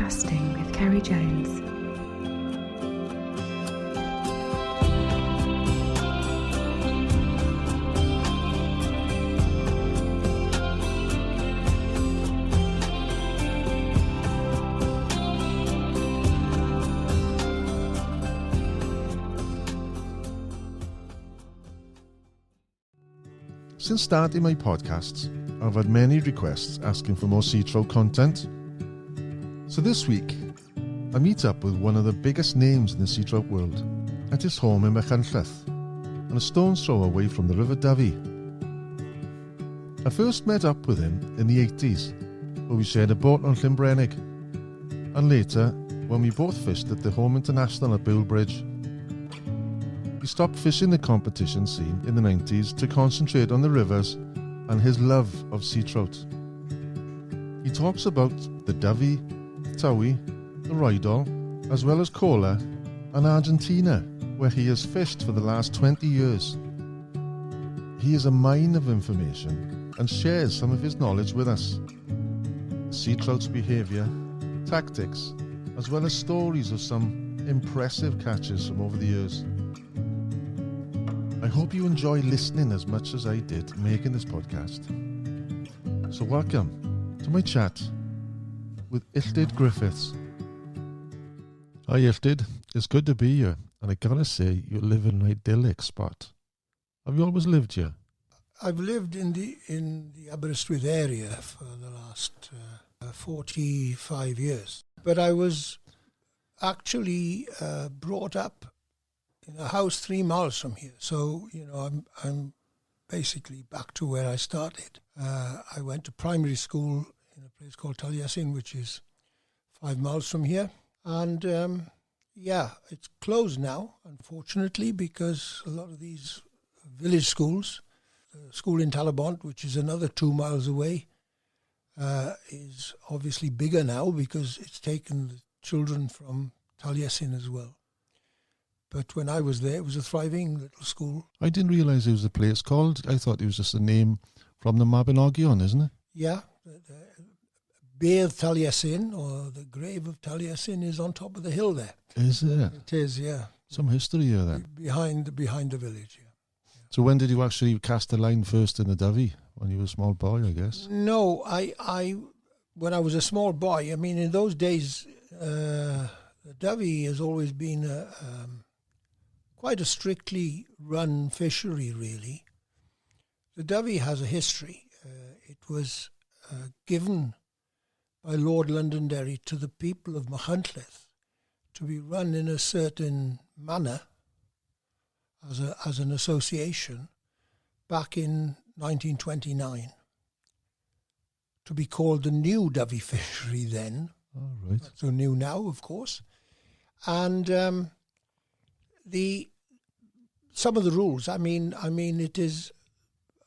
Casting with Ceri Jones. Since starting my podcasts, I've had many requests asking for more sea trout content. So this week, I meet up with one of the biggest names in the sea trout world at his home in Machynlleth, and a stone's throw away from the River Dyfi. I first met up with him in the 80s, where we shared a boat on Llynbrennig, and later when we both fished at the Home International at Bilbridge. He stopped fishing the competition scene in the 90s to concentrate on the rivers and his love of sea trout. He talks about the Dyfi, the Towie, the Rydal, as well as Kola and Argentina, where he has fished for the last 20 years. He is a mine of information and shares some of his knowledge with us. Sea trout's behaviour, tactics, as well as stories of some impressive catches from over the years. I hope you enjoy listening as much as I did making this podcast. So welcome to my chat with Illtyd Griffiths. Hi Illtyd, it's good to be here, and I gotta say you live in an idyllic spot. Have you always lived here? I've lived in the Aberystwyth area for the last 45 years, but I was actually brought up in a house 3 miles from here, so I'm basically back to where I started. I went to primary school in a place called Taliesin, which is 5 miles from here, and it's closed now, unfortunately, because a lot of these village schools, the school in Talabont, which is another 2 miles away, is obviously bigger now because it's taken the children from Taliesin as well. But when I was there, it was a thriving little school. I didn't realise it was a place called. I thought it was just a name from the Mabinogion, isn't it? Yeah. The Beirdd Taliesin, or the grave of Taliesin, is on top of the hill there. Is it? It is, yeah. Some history here then. Behind the village, yeah. So when did you actually cast the line first in the Dyfi? When you were a small boy, I guess? No, I when I was a small boy, I mean, in those days, the Dyfi has always been quite a strictly run fishery, really. The Dyfi has a history. It was given by Lord Londonderry to the people of Machynlleth to be run in a certain manner as an association back in 1929, to be called the new Dyfi fishery then. Oh, right. Not so new now, of course. And some of the rules, I mean, it is,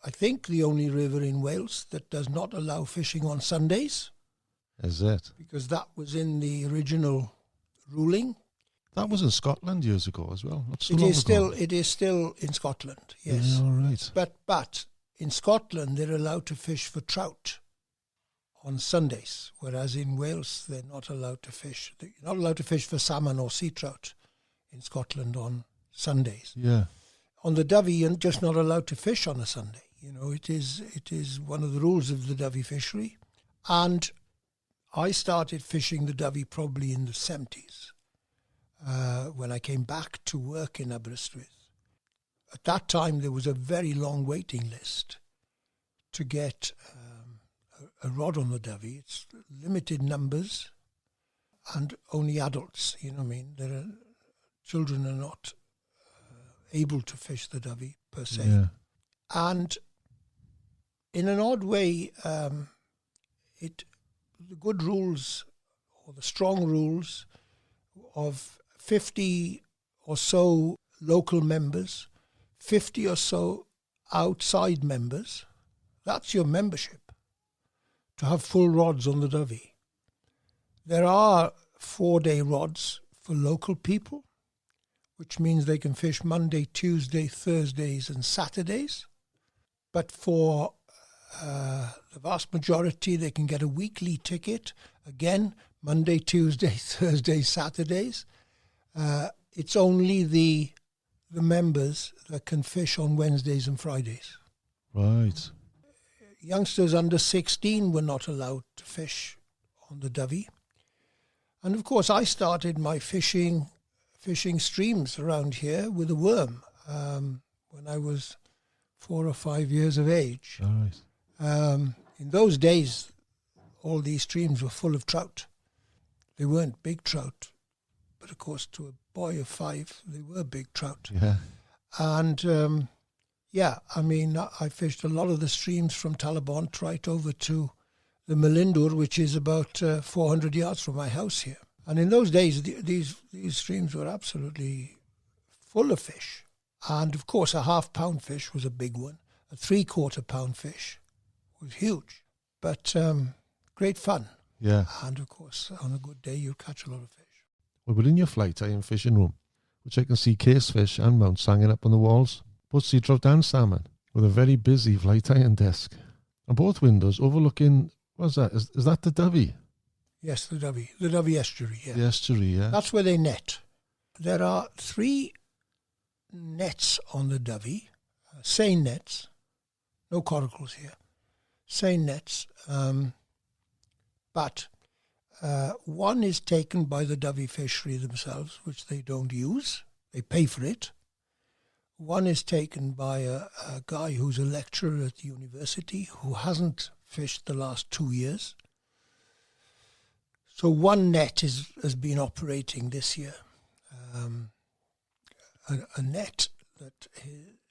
I think, the only river in Wales that does not allow fishing on Sundays. Is it? Because that was in the original ruling. That was in Scotland years ago as well. It is still in Scotland, yes. Yeah, all right. But in Scotland, they're allowed to fish for trout on Sundays, whereas in Wales, they're not allowed to fish. You're not allowed to fish for salmon or sea trout in Scotland on Sundays. Yeah. On the Dyfi, you're just not allowed to fish on a Sunday. It is one of the rules of the Dyfi fishery. And I started fishing the Dyfi probably in the 70s, when I came back to work in Aberystwyth. At that time, there was a very long waiting list to get a rod on the Dyfi. It's limited numbers and only adults, Children are not able to fish the Dyfi per se. Yeah. And in an odd way, the good rules, or the strong rules of 50 or so local members, 50 or so outside members, that's your membership, to have full rods on the Dyfi. There are 4-day rods for local people, which means they can fish Monday, Tuesday, Thursdays and Saturdays. But for the vast majority, they can get a weekly ticket. Again, Monday, Tuesday, Thursday, Saturdays. It's only the members that can fish on Wednesdays and Fridays. Right. Youngsters under 16 were not allowed to fish on the Dyfi. And of course, I started my fishing streams around here with a worm when I was 4 or 5 years of age. Right. In those days, all these streams were full of trout. They weren't big trout, but of course, to a boy of 5, they were big trout. Yeah. And I fished a lot of the streams from Talabont right over to the Melindur, which is about 400 yards from my house here. And in those days, these streams were absolutely full of fish. And of course, a half-pound fish was a big one. A 3/4-pound fish was huge, but great fun. Yeah. And of course, on a good day, you'll catch a lot of fish. Well, within your flight iron fishing room, which I can see casefish and mounts hanging up on the walls, both sea trout and salmon, with a very busy flight iron desk. And both windows overlooking, what's that? Is that the Dyfi? Yes, the Dyfi estuary, yeah. The estuary, yeah. That's where they net. There are 3 nets on the Dyfi, seine nets, no coracles here, seine nets, but one is taken by the Dyfi fishery themselves, which they don't use. They pay for it. One is taken by a guy who's a lecturer at the university who hasn't fished the last 2 years. So one net has been operating this year. A net that...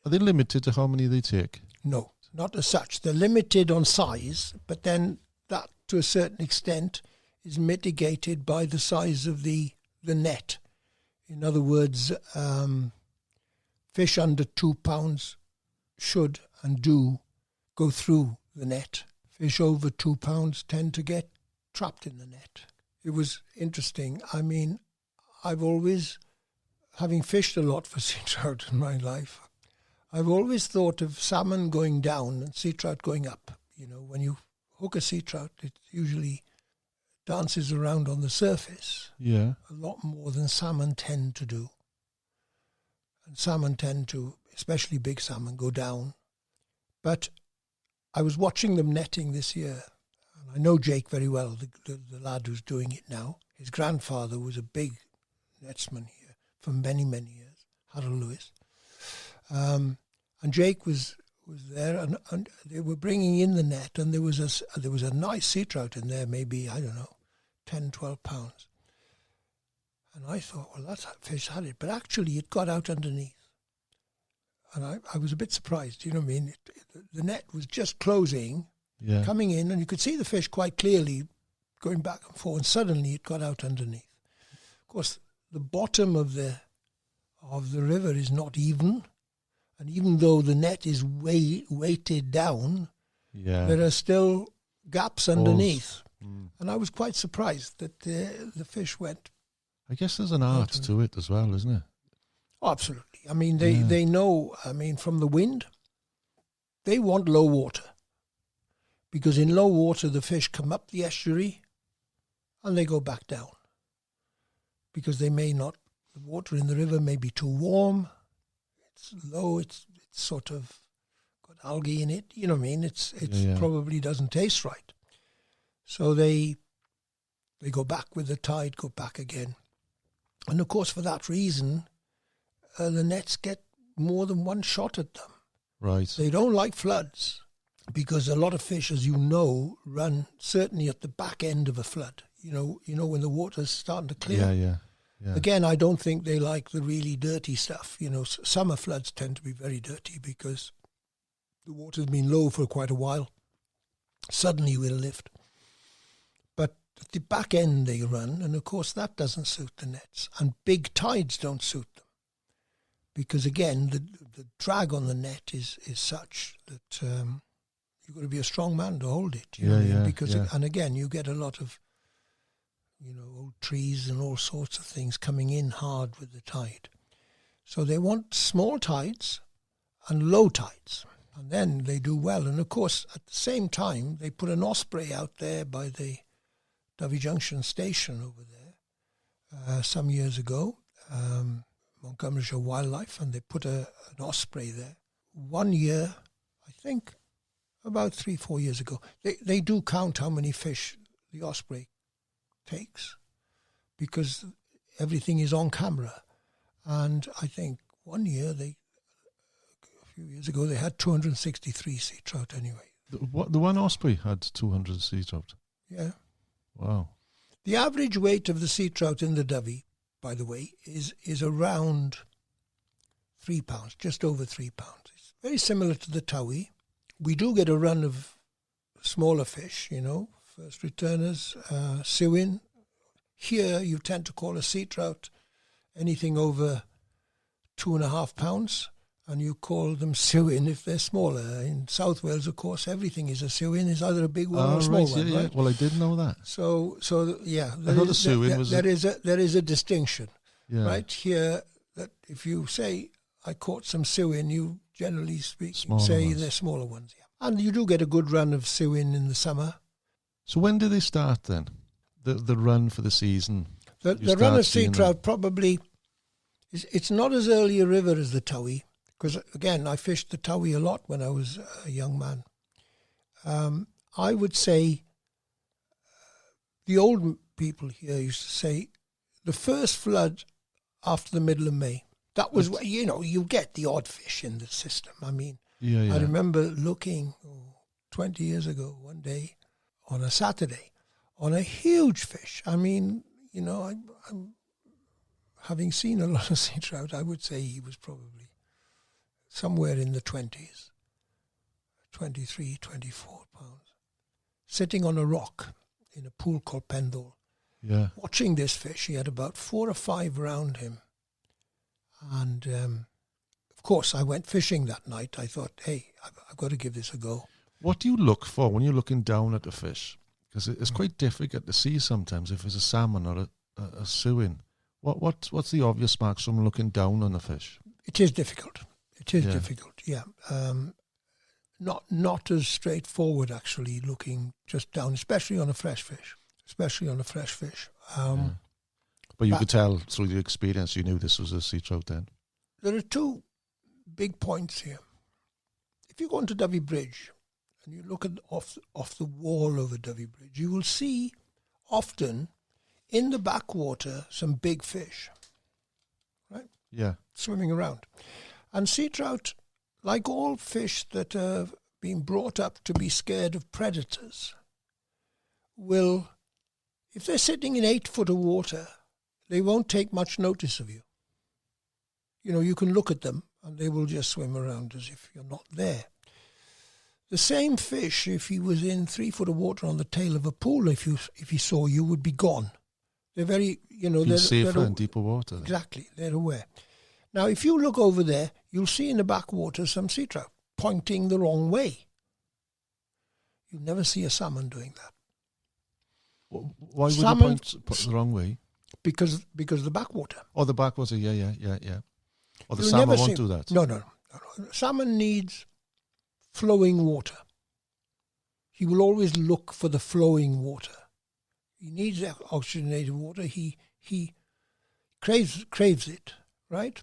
Are they limited to how many they take? No, not as such. They're limited on size, but then that, to a certain extent, is mitigated by the size of the net. In other words, fish under 2 pounds should and do go through the net. Fish over 2 pounds tend to get trapped in the net. It was interesting. I mean, I've always, having fished a lot for sea trout in my life, I've always thought of salmon going down and sea trout going up. You know, when you hook a sea trout, it usually dances around on the surface. Yeah. A lot more than salmon tend to do. And salmon tend to, especially big salmon, go down. But I was watching them netting this year. And I know Jake very well, the lad who's doing it now. His grandfather was a big netsman here for many, many years, Harold Lewis. And Jake was there, and they were bringing in the net, and there was a nice sea trout in there, maybe, I don't know, 10, 12 pounds. And I thought, well, that fish had it. But actually, it got out underneath. And I was a bit surprised, you know what I mean? The net was just closing, coming in, and you could see the fish quite clearly going back and forth, and suddenly it got out underneath. Of course, the bottom of the river is not even, and even though the net is weighted down, there are still gaps underneath. And I was quite surprised that the fish went. I guess there's an art to it as well, isn't it? Oh, absolutely. I mean, they know, I mean, from the wind, they want low water. Because in low water, the fish come up the estuary and they go back down. Because they may not, the water in the river may be too warm, it's low, it's sort of got algae in it, you know what I mean? It's probably doesn't taste right. So they go back with the tide, go back again. And of course, for that reason, the nets get more than one shot at them. Right. They don't like floods because a lot of fish, as you know, run certainly at the back end of a flood. You know when the water's starting to clear. Yeah. Again, I don't think they like the really dirty stuff. You know, summer floods tend to be very dirty because the water's been low for quite a while. Suddenly will lift. But at the back end they run, and of course that doesn't suit the nets. And big tides don't suit them. Because again, the drag on the net is such that you've got to be a strong man to hold it. You know what I mean? Because and again, you get a lot of old trees and all sorts of things coming in hard with the tide. So they want small tides and low tides. And then they do well. And of course, at the same time, they put an osprey out there by the Dyfi Junction station over there some years ago, Montgomeryshire Wildlife, and they put an osprey there. 1 year, I think, about 3-4 years ago, they do count how many fish the osprey takes because everything is on camera. And I think 1 year, a few years ago, they had 263 sea trout anyway. The one osprey had 200 sea trout? Yeah. Wow. The average weight of the sea trout in the Dyfi, by the way, is around 3 pounds, just over 3 pounds. It's very similar to the Towie. We do get a run of smaller fish, first returners, suin. Here you tend to call a sea trout anything over 2.5 pounds, and you call them suin if they're smaller. In South Wales, of course, everything is a suin. It's either a big one or a small one. Yeah. Right? Well, I did know that. So yeah, I thought a suin was there is a distinction, yeah. right here. That if you say I caught some suin, you generally speaking Smaller say ones. they're smaller ones. Yeah. And you do get a good run of suin in the summer. So when do they start then? The run for the season? The run of sea trout probably it's not as early a river as the Towie, because again I fished the Towie a lot when I was a young man. I would say the old people here used to say the first flood after the middle of May. That was where, you get the odd fish in the system. I mean, Yeah. I remember looking 20 years ago one day on a Saturday on a huge fish. I mean, I'm having seen a lot of sea trout, I would say he was probably somewhere in the 20s, 23, 24 pounds, sitting on a rock in a pool called Pendle. Yeah. Watching this fish, he had about 4 or 5 around him. And, of course, I went fishing that night. I thought, hey, I've got to give this a go. What do you look for when you're looking down at the fish? Because it's quite difficult to see sometimes if it's a salmon or a suin. What's the obvious marks from looking down on a fish? It is difficult. Difficult, yeah. Not as straightforward, actually, looking just down, especially on a fresh fish. But you could tell through your experience you knew this was a sea trout then. There are 2 big points here. If you go onto Dyfi Bridge and you look at off the wall over Dyfi Bridge, you will see often in the backwater some big fish, right? Yeah. Swimming around. And sea trout, like all fish that have been brought up to be scared of predators, will, if they're sitting in 8 foot of water, they won't take much notice of you. You can look at them and they will just swim around as if you're not there. The same fish, if he was in 3 foot of water on the tail of a pool, if he saw you, would be gone. They're very, they're safer in deeper water. Exactly, they're aware. Now, if you look over there, you'll see in the backwater some sea trout pointing the wrong way. You'll never see a salmon doing that. Why would they point the wrong way? Because the backwater. Oh, the backwater, yeah. Or the You'll salmon never won't see, do that. No. Salmon needs flowing water. He will always look for the flowing water. He needs oxygenated water. He craves it, right?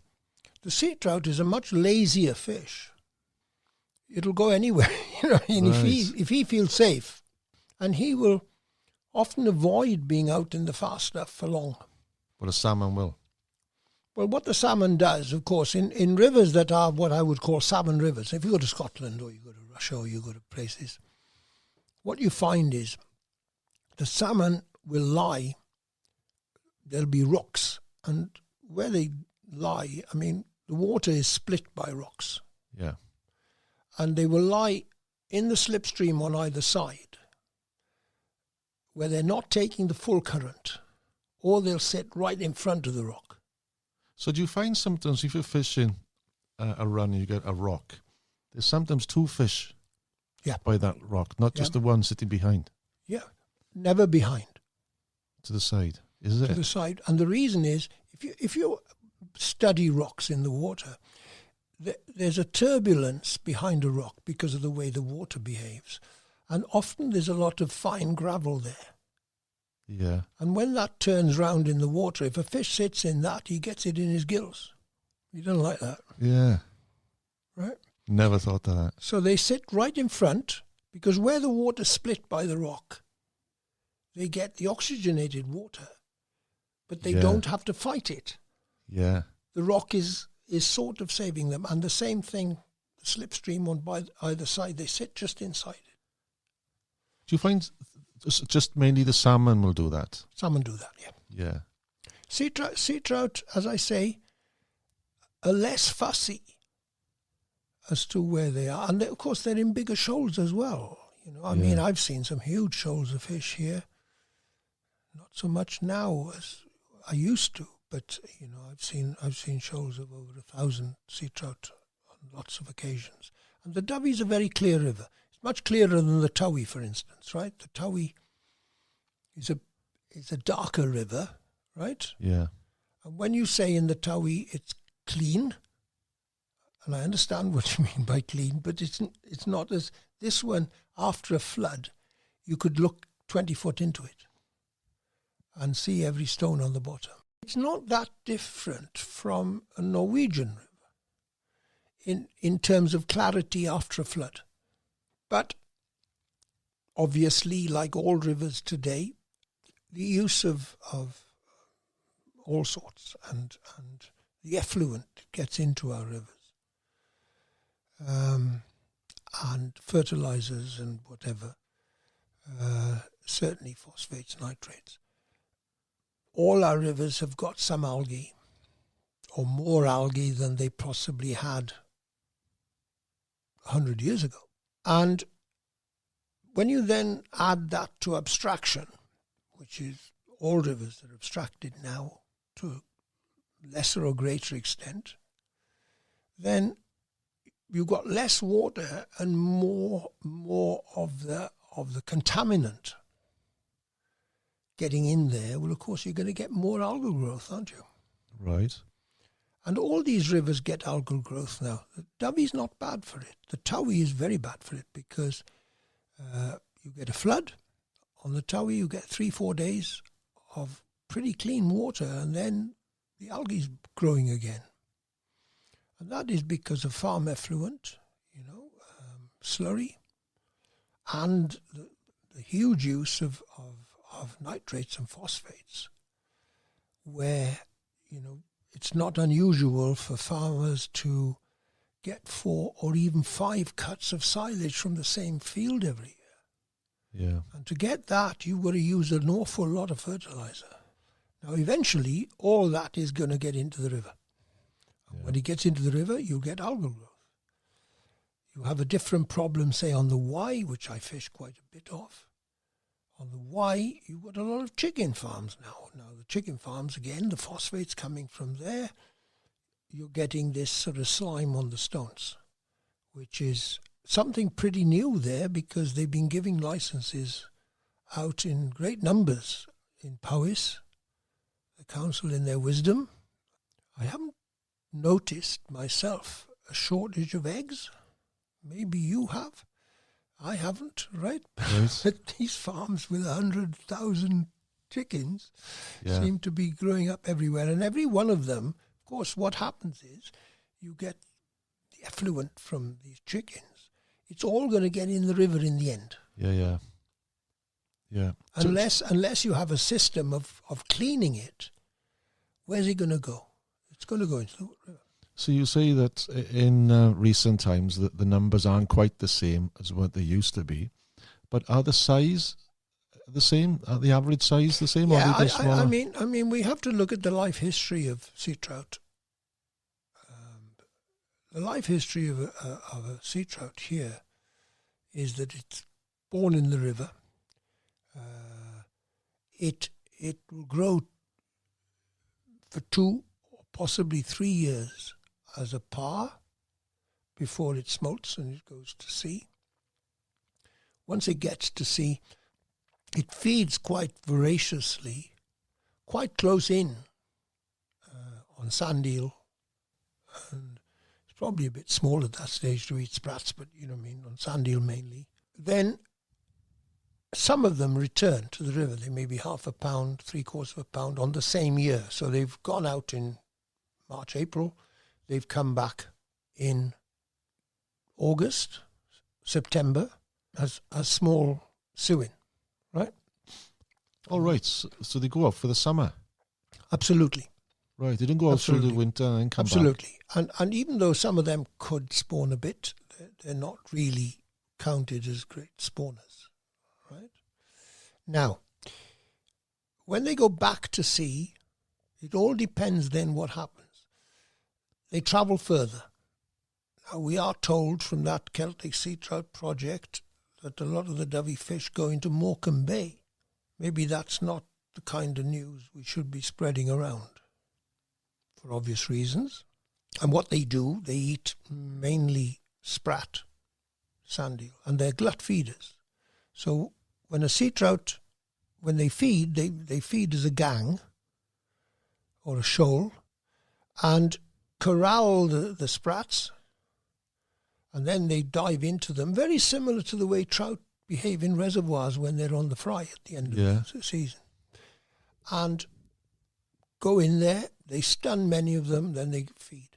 The sea trout is a much lazier fish. It'll go anywhere, and right. if he feels safe, and he will often avoid being out in the fast stuff for long. But a salmon will. Well, what the salmon does, of course, in rivers that are what I would call salmon rivers, if you go to Scotland or you go to Russia or you go to places, what you find is the salmon will lie, there'll be rocks, and where they lie, I mean, the water is split by rocks. Yeah. And they will lie in the slipstream on either side, where they're not taking the full current, or they'll sit right in front of the rock. So do you find sometimes if you're fishing a run and you get a rock, there's sometimes 2 fish by that rock, not just the one sitting behind? Yeah, never behind. To the side, is it? To the side. And the reason is, if you study rocks in the water, there's a turbulence behind a rock because of the way the water behaves. And often there's a lot of fine gravel there. Yeah. And when that turns round in the water, if a fish sits in that, he gets it in his gills. You don't like that. Yeah. Right? Never thought of that. So they sit right in front, because where the water's split by the rock, they get the oxygenated water, but they don't have to fight it. Yeah. The rock is sort of saving them. And the same thing, the slipstream on by either side, they sit just inside it. Do you find just mainly the salmon will do that? Salmon do that, yeah. Yeah. Sea trout, as I say, are less fussy as to where they are. And of course, they're in bigger shoals as well. You know, I mean, I've seen some huge shoals of fish here. Not so much now as I used to, but you know, I've seen shoals of over 1,000 sea trout on lots of occasions. And the Dyfi is a very clear river. It's much clearer than the Towie, for instance, right? The Towie is a darker river, right? Yeah. And when you say in the Towie it's clean, and I understand what you mean by clean, but it's not as this one. After a flood, you could look 20 foot into it and see every stone on the bottom. It's not that different from a Norwegian river in terms of clarity after a flood. But obviously, like all rivers today, the use of all sorts and the effluent gets into our rivers, and fertilizers and whatever, certainly phosphates, nitrates. All our rivers have got some algae, or more algae than they possibly had 100 years ago. And when you then add that to abstraction, which is all rivers that are abstracted now to a lesser or greater extent, then you've got less water and more of the contaminant getting in there. Well, of course, you're going to get more algal growth, aren't you? Right. And all these rivers get algal growth now. The Dyfi's not bad for it. The Towie is very bad for it because you get a flood. On the Towie, you get 3-4 days of pretty clean water, and then the algae's growing again. And that is because of farm effluent, slurry, and the huge use of nitrates and phosphates, where, it's not unusual for farmers to get 4 or even 5 cuts of silage from the same field every year. Yeah. And to get that, you've got to use an awful lot of fertilizer. Now, eventually, all that is going to get into the river. And when it gets into the river, you'll get algal growth. You have a different problem, say, on the Wye, which I fish quite a bit of. On the Wye, you've got a lot of chicken farms now. Now, the chicken farms, again, the phosphates coming from there, you're getting this sort of slime on the stones, which is something pretty new there because they've been giving licenses out in great numbers in Powys, the council in their wisdom. I haven't noticed myself a shortage of eggs. Maybe you have. I haven't, right? Yes. But these farms with 100,000 chickens seem to be growing up everywhere. And every one of them, of course, what happens is you get the effluent from these chickens. It's all going to get in the river in the end. Yeah. Unless you have a system of cleaning it, where's it going to go? It's going to go into the river. So you say that in recent times that the numbers aren't quite the same as what they used to be, but are the size the same? Are the average size the same? Yeah, or are they smaller? I mean, we have to look at the life history of sea trout. The life history of a sea trout here is that it's born in the river. It will grow for 2 or possibly 3 years as a par before it smolts and it goes to sea. Once it gets to sea, it feeds quite voraciously, quite close in on sand eel, and probably a bit small at that stage to eat sprats, but you know what I mean, on sand eel mainly. Then some of them return to the river. They may be half a pound, 3/4 of a pound on the same year. So they've gone out in March, April. They've come back in August, September as small suin, right? All right. So they go out for the summer. Absolutely. Right. They don't go out through the winter and then come back. Absolutely. And even though some of them could spawn a bit, they're not really counted as great spawners, right? Now, when they go back to sea, it all depends then what happens. They travel further. Now, we are told from that Celtic sea trout project that a lot of the Dyfi fish go into Morecambe Bay. Maybe that's not the kind of news we should be spreading around for obvious reasons. And what they do, they eat mainly sprat, sand eel, and they're glut feeders. So when a sea trout, when they feed, they feed as a gang or a shoal and corral the sprats, and then they dive into them, very similar to the way trout behave in reservoirs when they're on the fry at the end of the season. And go in there, they stun many of them, then they feed.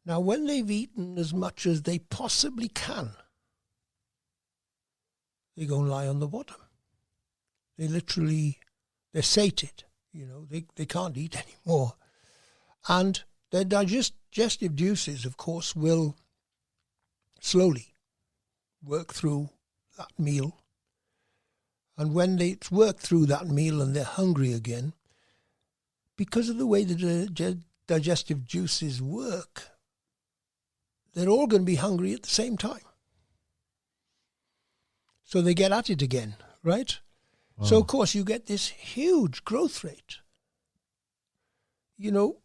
Now, when they've eaten as much as they possibly can, they go and lie on the bottom. They're sated, you know, they can't eat anymore. And their digestive juices, of course, will slowly work through that meal. And when they work through that meal and they're hungry again, because of the way the digestive juices work, they're all going to be hungry at the same time. So they get at it again, right? Oh. So, of course, you get this huge growth rate. You know,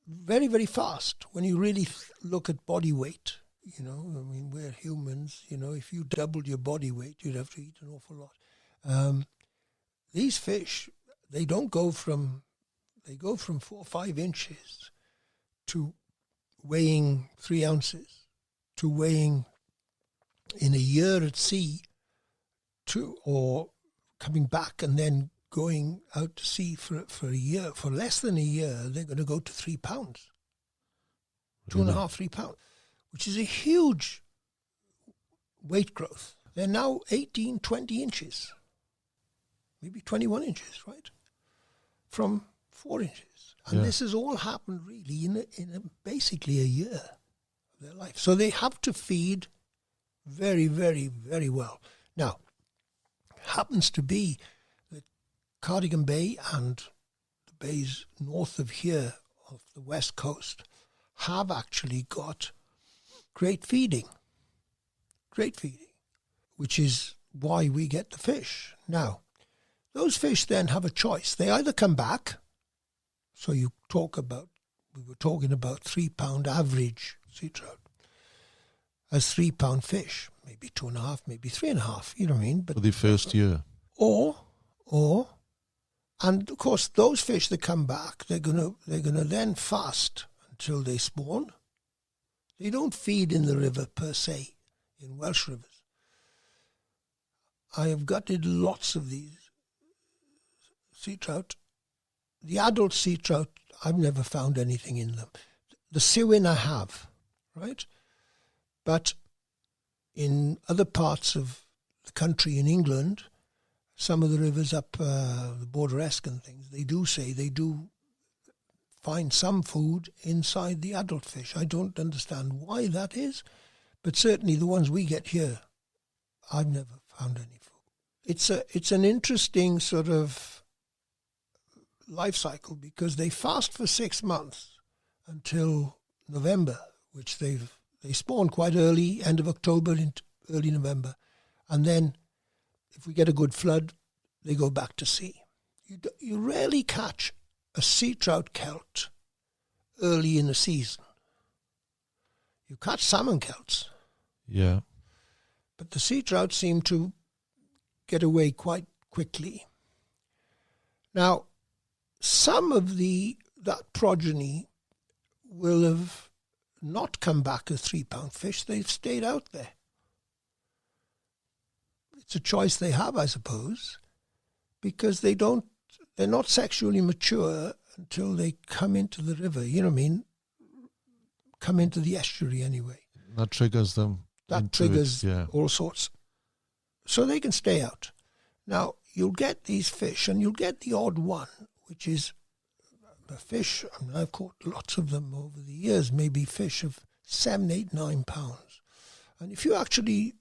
very, very fast when you really look at body weight. You know, I mean, we're humans. You know, if you doubled your body weight, you'd have to eat an awful lot. These fish, they go from 4 or 5 inches to weighing 3 ounces, to weighing in a year at sea, or coming back and then going out to sea for a year, for less than a year, they're going to go to 3 pounds, 2.5, 3 pounds, which is a huge weight growth. They're now 18, 20 inches, maybe 21 inches, right? From 4 inches. And this has all happened really in basically a year of their life. So they have to feed very, very, very well. Now, happens to be that Cardigan Bay and the bays north of here, of the west coast, have actually got great feeding, which is why we get the fish. Now, those fish then have a choice. They either come back, so we were talking about 3 pound average sea trout as 3 pound fish, maybe 2.5, maybe 3.5, you know what I mean? But for the first year. Or, and of course those fish that come back, they're gonna then fast until they spawn. They don't feed in the river per se, in Welsh rivers. I have gutted lots of these sea trout. The adult sea trout, I've never found anything in them. The suin I have, right? But in other parts of the country, in England, some of the rivers up the Borderesque and things, they do find some food inside the adult fish. I don't understand why that is, but certainly the ones we get here, I've never found any food. It's an interesting sort of life cycle because they fast for 6 months until November, which they spawn quite early, end of October into early November, and then if we get a good flood, they go back to sea. You rarely catch a sea trout kelt early in the season. You catch salmon kelts. Yeah. But the sea trout seem to get away quite quickly. Now, some of that progeny will have not come back as 3 pound fish. They've stayed out there. It's a choice they have, I suppose, because they're not sexually mature until they come into the river, you know what I mean? Come into the estuary anyway. That triggers them. That triggers all sorts. So they can stay out. Now, you'll get these fish, and you'll get the odd one, which is a fish. I mean, I've caught lots of them over the years, maybe fish of 7, 8, 9 pounds. And if you actually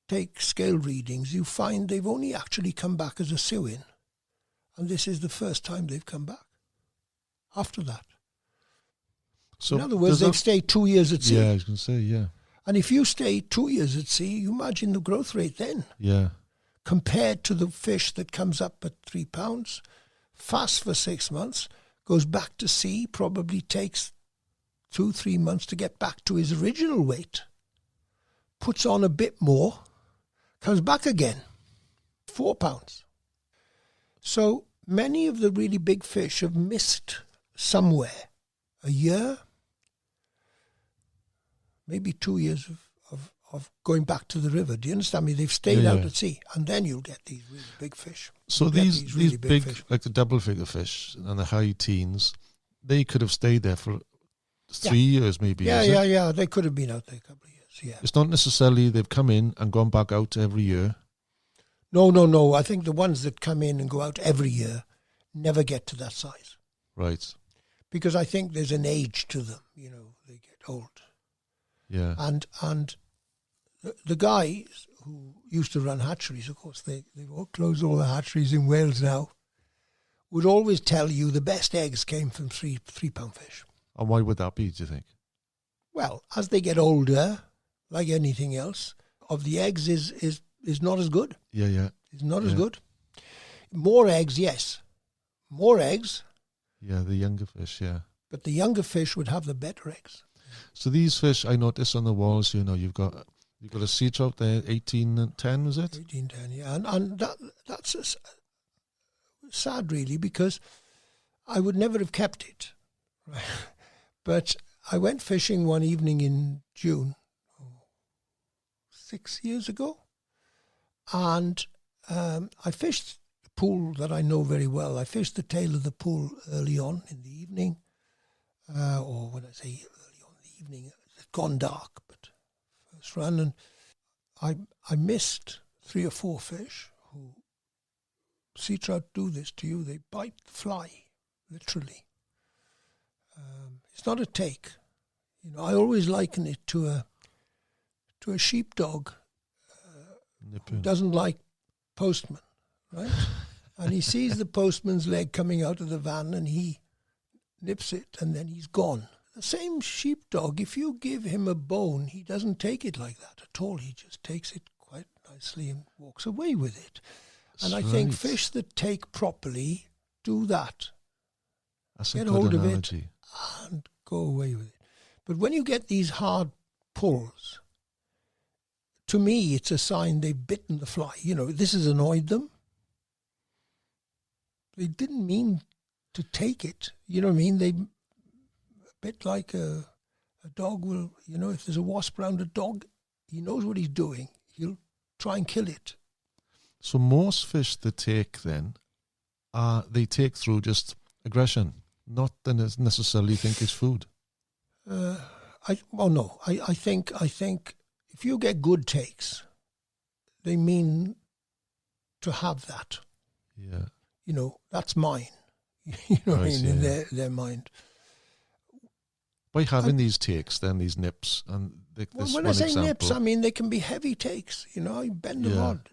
take scale readings, you find they've only actually come back as a sew-in. And this is the first time they've come back after that. So in other words, they've stayed 2 years at sea. Yeah, I was going to say, yeah. And if you stay 2 years at sea, you imagine the growth rate then. Yeah. Compared to the fish that comes up at 3 pounds, fast for 6 months, goes back to sea, probably takes 2-3 months to get back to his original weight, puts on a bit more, comes back again, 4 pounds. So many of the really big fish have missed somewhere a year, maybe 2 years of going back to the river. Do you understand me? They've stayed out at sea, and then you'll get these really big fish. So these really big fish, like the double figure fish and the high teens, they could have stayed there for 3 years maybe. Yeah. They could have been out there a couple of years, yeah. It's not necessarily they've come in and gone back out every year. No. I think the ones that come in and go out every year never get to that size. Right. Because I think there's an age to them, you know, they get old. Yeah. And the guys who used to run hatcheries, of course, they've all closed all the hatcheries in Wales now, would always tell you the best eggs came from 3 pound fish. And why would that be, do you think? Well, as they get older, like anything else, of the eggs is not as good. Yeah. It's not as good. More eggs, yes. More eggs. Yeah, the younger fish, yeah. But the younger fish would have the better eggs. So these fish, I notice on the walls, you know, you've got a sea trout there, 1810, was it? 1810, yeah. And that's sad, really, because I would never have kept it. Right? But I went fishing one evening in June, 6 years ago, and I fished the pool that I know very well. I fished the tail of the pool early on in the evening, or when I say early on in the evening, it's gone dark, but first run, and I missed 3 or 4 fish who, sea trout do this to you, they bite the fly, literally. It's not a take. You know, I always liken it to a sheepdog who doesn't like postman, right? And he sees the postman's leg coming out of the van and he nips it and then he's gone. The same sheepdog, if you give him a bone, he doesn't take it like that at all. He just takes it quite nicely and walks away with it. And I think fish that take properly do that. That's get a hold good of analogy. it and go away with it. But when you get these hard pulls, to me, it's a sign they've bitten the fly. You know, this has annoyed them. They didn't mean to take it. You know what I mean? They, a bit like a dog will, you know, if there's a wasp around a dog, he knows what he's doing. He'll try and kill it. So most fish that take then, they take through just aggression, not necessarily think it's food. I think if you get good takes, they mean to have that. Yeah. You know, that's mine. You know what I mean? In their mind. By having these takes, then these nips, and when I say nips, I mean they can be heavy takes. You know, you bend the rod.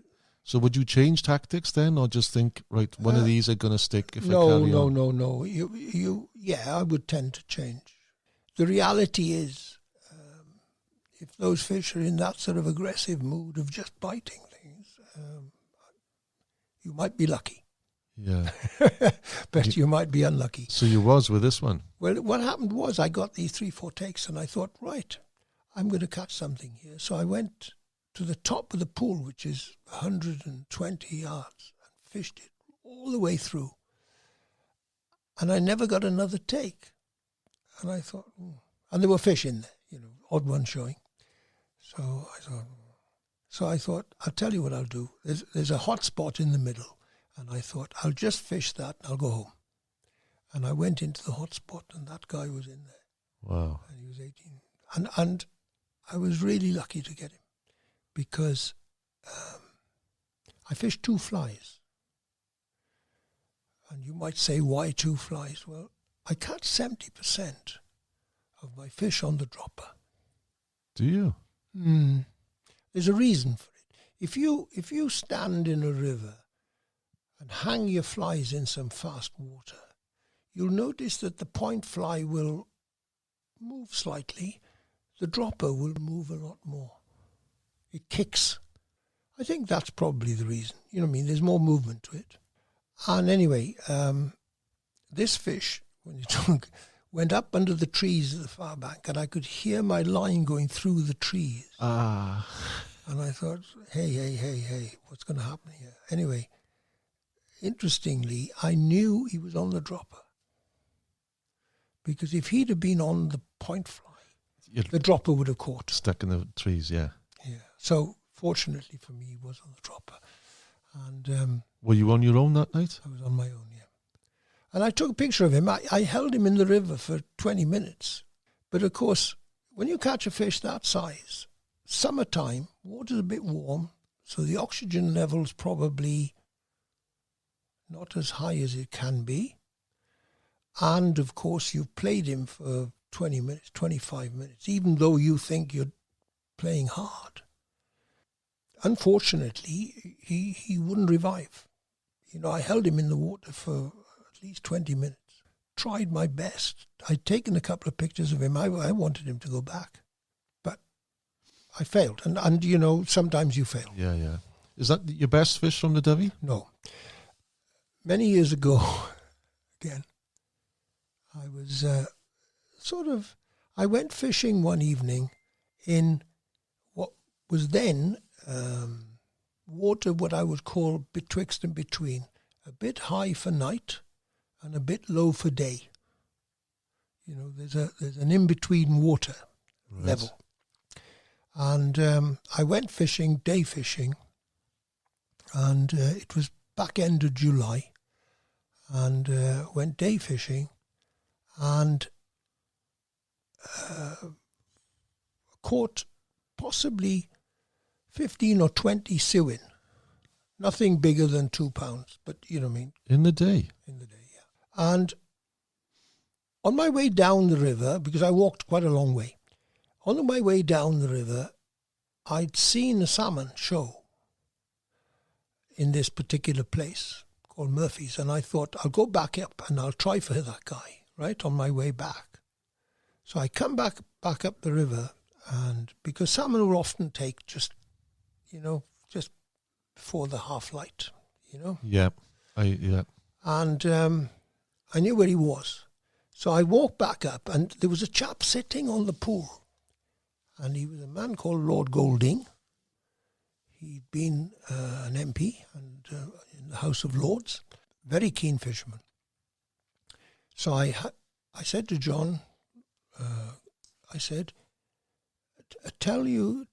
So would you change tactics then, or just think, right, one of these are going to stick if I carry on? No. I would tend to change. The reality is, if those fish are in that sort of aggressive mood of just biting things, you might be lucky. Yeah. But you might be unlucky. So you was with this one? Well, what happened was I got these 3-4 takes and I thought, right, I'm going to catch something here. So I went to the top of the pool, which is 120 yards, and fished it all the way through. And I never got another take. And I thought, and there were fish in there. odd one showing. So I thought, I'll tell you what I'll do. There's a hot spot in the middle, and I thought, I'll just fish that and I'll go home. And I went into the hot spot, and that guy was in there. Wow. And he was 18. And I was really lucky to get him, because I fished 2 flies. And you might say, why 2 flies? Well, I catch 70% of my fish on the dropper. Do you? There's a reason for it. If you stand in a river and hang your flies in some fast water, you'll notice that the point fly will move slightly. The dropper will move a lot more. It kicks. I think that's probably the reason. You know what I mean? There's more movement to it. And anyway, this fish, when it took, went up under the trees at the far bank, and I could hear my line going through the trees. Ah. And I thought, hey, what's going to happen here? Anyway, interestingly, I knew he was on the dropper. Because if he'd have been on the point fly, the dropper would have caught. Stuck in the trees, yeah. Yeah. So, fortunately for me, he was on the dropper. And were you on your own that night? I was on my own, yeah. And I took a picture of him. I held him in the river for 20 minutes. But, of course, when you catch a fish that size, summertime, water's a bit warm, so the oxygen level's probably not as high as it can be. And, of course, you've played him for 20 minutes, 25 minutes, even though you think you're playing hard. Unfortunately, he wouldn't revive. I held him in the water for at least 20 minutes. Tried my best. I'd taken a couple of pictures of him. I wanted him to go back. But I failed. And sometimes you fail. Yeah. Is that your best fish from the Dyfi? No. Many years ago, again, I was I went fishing one evening in what was then water, what I would call betwixt and between, a bit high for night and a bit low for day. There's an in-between water level. And I went fishing, day fishing, and it was back end of July, and went day fishing, and caught possibly 15 or 20 sewin. Nothing bigger than 2 pounds, but you know what I mean. In the day? In the day, yeah. And on my way down the river, because I walked quite a long way, on my way down the river, I'd seen a salmon show in this particular place called Murphy's, and I thought, I'll go back up and I'll try for that guy, right, on my way back. So I come back up the river, and because salmon will often take just before the half light, Yeah. And I knew where he was. So I walked back up, and there was a chap sitting on the pool, and he was a man called Lord Golding. He'd been an MP and in the House of Lords, very keen fisherman. So I said to John, I said, tell you,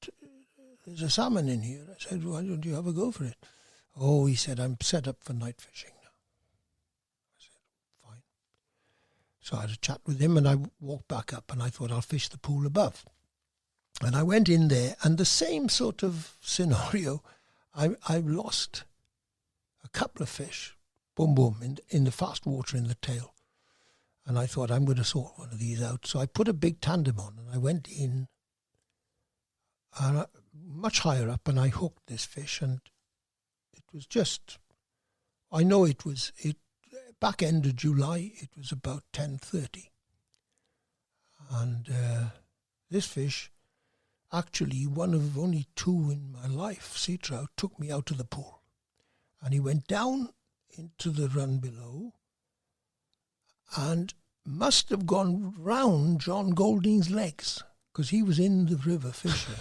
there's a salmon in here. I said, why don't you have a go for it? Oh, he said, I'm set up for night fishing now. I said, fine. So I had a chat with him, and I walked back up, and I thought I'll fish the pool above. And I went in there, and the same sort of scenario, I've lost a couple of fish, boom, in the fast water in the tail. And I thought, I'm going to sort one of these out. So I put a big tandem on, and I went in much higher up, and I hooked this fish, and it was just, I know it back end of July, it was about 10:30. And this fish, actually one of only 2 in my life, sea trout, took me out of the pool. And he went down into the run below and must have gone round John Golding's legs, because he was in the river fishing.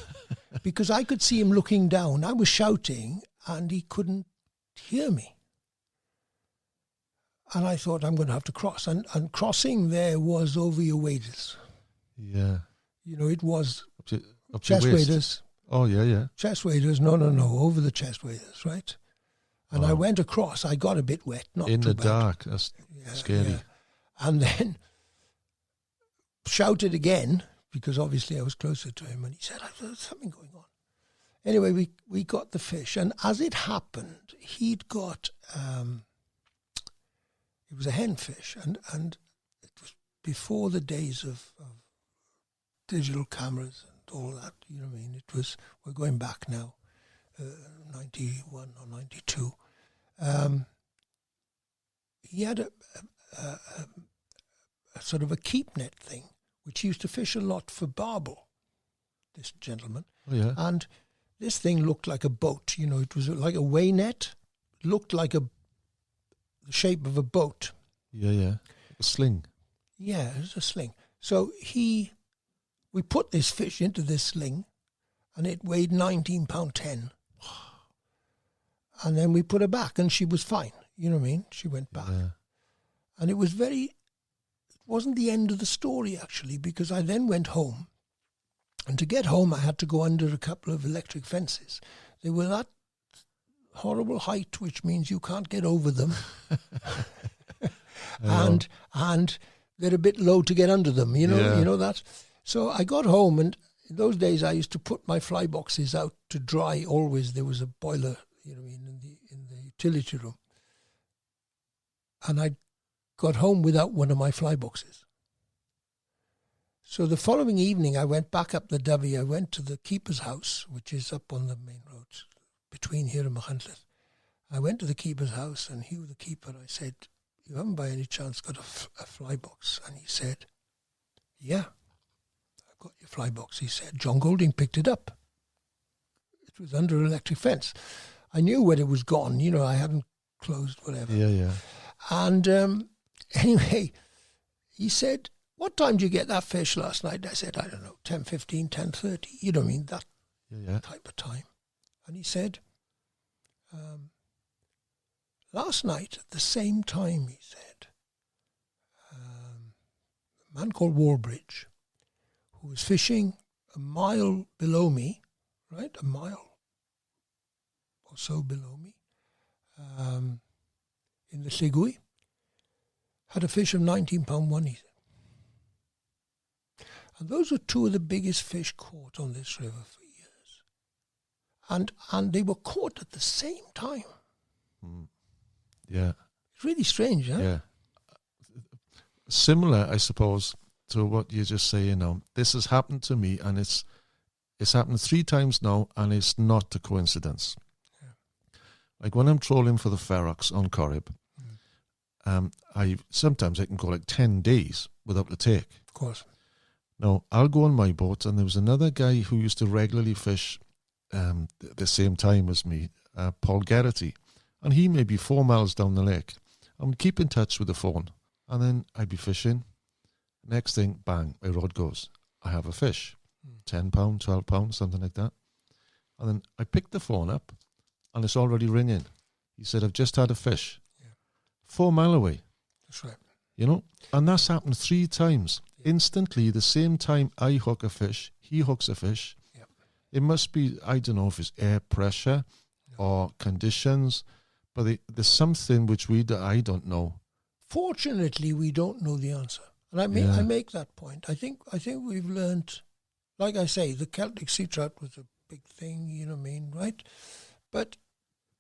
Because I could see him looking down. I was shouting, and he couldn't hear me. And I thought, I'm going to have to cross. And crossing there was over your waders. Yeah. it was Up to your chest waist. waders. Oh, yeah. Chest waders, no, over the chest waders, right? And I went across. I got a bit wet, not In too the bad. dark. That's scary. Yeah. And then shouted again, because obviously I was closer to him, and he said, there's something going on. Anyway, we got the fish, and as it happened, he'd got, it was a hen fish, and it was before the days of digital cameras and all that, you know what I mean? It was, we're going back now, 91 or 92. He had a sort of a keep net thing, which he used to fish a lot for barbel, this gentleman. Oh, yeah. And this thing looked like a boat, it was like a way net. It looked like the shape of a boat. Yeah. A sling. Yeah, it was a sling. So we put this fish into this sling, and it weighed 19 pound 10. And then we put her back, and she was fine. You know what I mean? She went back. Yeah. And it wasn't the end of the story, actually, because I then went home. And to get home, I had to go under a couple of electric fences. They were that horrible height, which means you can't get over them. and they're a bit low to get under them, you know that. So I got home, and in those days I used to put my fly boxes out to dry. Always there was a boiler, in the utility room. And I got home without one of my fly boxes. So the following evening, I went back up the Dyfi. I went to the keeper's house, which is up on the main road between here and Machynlleth. I went to the keeper's house, and he was the keeper. I said, "You haven't by any chance got a fly box?" And he said, "Yeah, I've got your fly box." He said, "John Golding picked it up. It was under an electric fence." I knew when it was gone. I hadn't closed whatever. Yeah. And anyway, he said, "What time did you get that fish last night?" I said, "I don't know, 10:15, 10:30. You know what I mean? That type of time." And he said, "Last night at the same time," he said, a man called Warbridge, who was fishing a mile below me, right? A mile or so below me, in the Lligwy, had a fish of 19 pound 1, he said. And those were two of the biggest fish caught on this river for years. And they were caught at the same time. Yeah. It's really strange, huh? Yeah. Similar, I suppose, to what you're just saying now. This has happened to me, and it's happened 3 times now, and it's not a coincidence. Yeah. Like when I'm trolling for the Ferox on Corrib, sometimes I can go like 10 days without the take. Of course. Now, I'll go on my boat, and there was another guy who used to regularly fish the same time as me, Paul Geraghty, and he may be 4 miles down the lake. I would keep in touch with the phone, and then I'd be fishing. Next thing, bang, my rod goes. I have a fish, 10 pound, 12 pounds, something like that. And then I picked the phone up, and it's already ringing. He said, "I've just had a fish." 4 mile away. That's right. And that's happened 3 times. Instantly, the same time I hook a fish, he hooks a fish. Yep. It must be, I don't know if it's air pressure or conditions, but there's something which I don't know. Fortunately, we don't know the answer. And I make that point. I think we've learned, like I say, the Celtic sea trout was a big thing, you know what I mean, right? But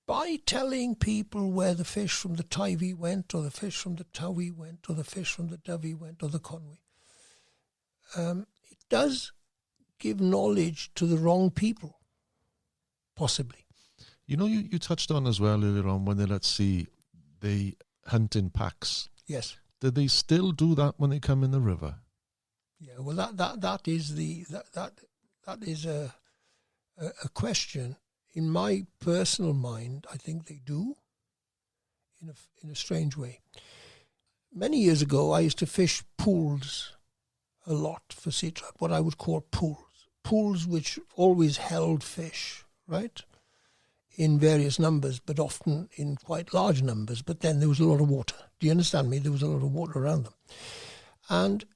by telling people where the fish from the Tyvi went, or the fish from the Towie went, or the fish from the Dyfi went, or the Conwy, it does give knowledge to the wrong people, possibly. You touched on as well earlier on when they're at sea, they hunt in packs. Yes. Do they still do that when they come in the river? Yeah. Well, that is a question. In my personal mind, I think they do, in a strange way. Many years ago, I used to fish pools a lot for sea trout, what I would call pools which always held fish, right, in various numbers, but often in quite large numbers. But then there was a lot of water. Do you understand me? There was a lot of water around them. And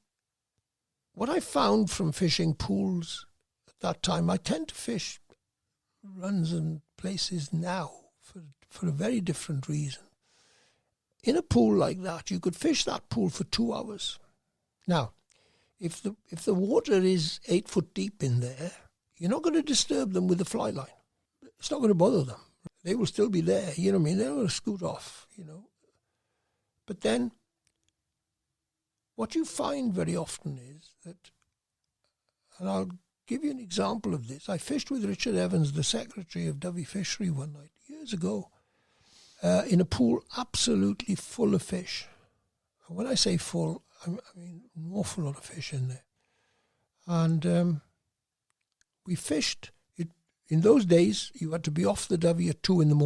what I found from fishing pools at that time, I tend to fish runs and places now for a very different reason. In a pool like that, you could fish that pool for 2 hours. Now, if the water is 8 foot deep in there, you're not going to disturb them with the fly line. It's not going to bother them. They will still be there, you know what I mean? They're not going to scoot off, you know. But then, what you find very often is that, and I'll give you an example of this. I fished with Richard Evans, the Secretary of Dyfi Fishery, one night, years ago, in a pool absolutely full of fish. And when I say full, I mean an awful lot of fish in there. And we fished. In those days, you had to be off the Dyfi at 2 a.m.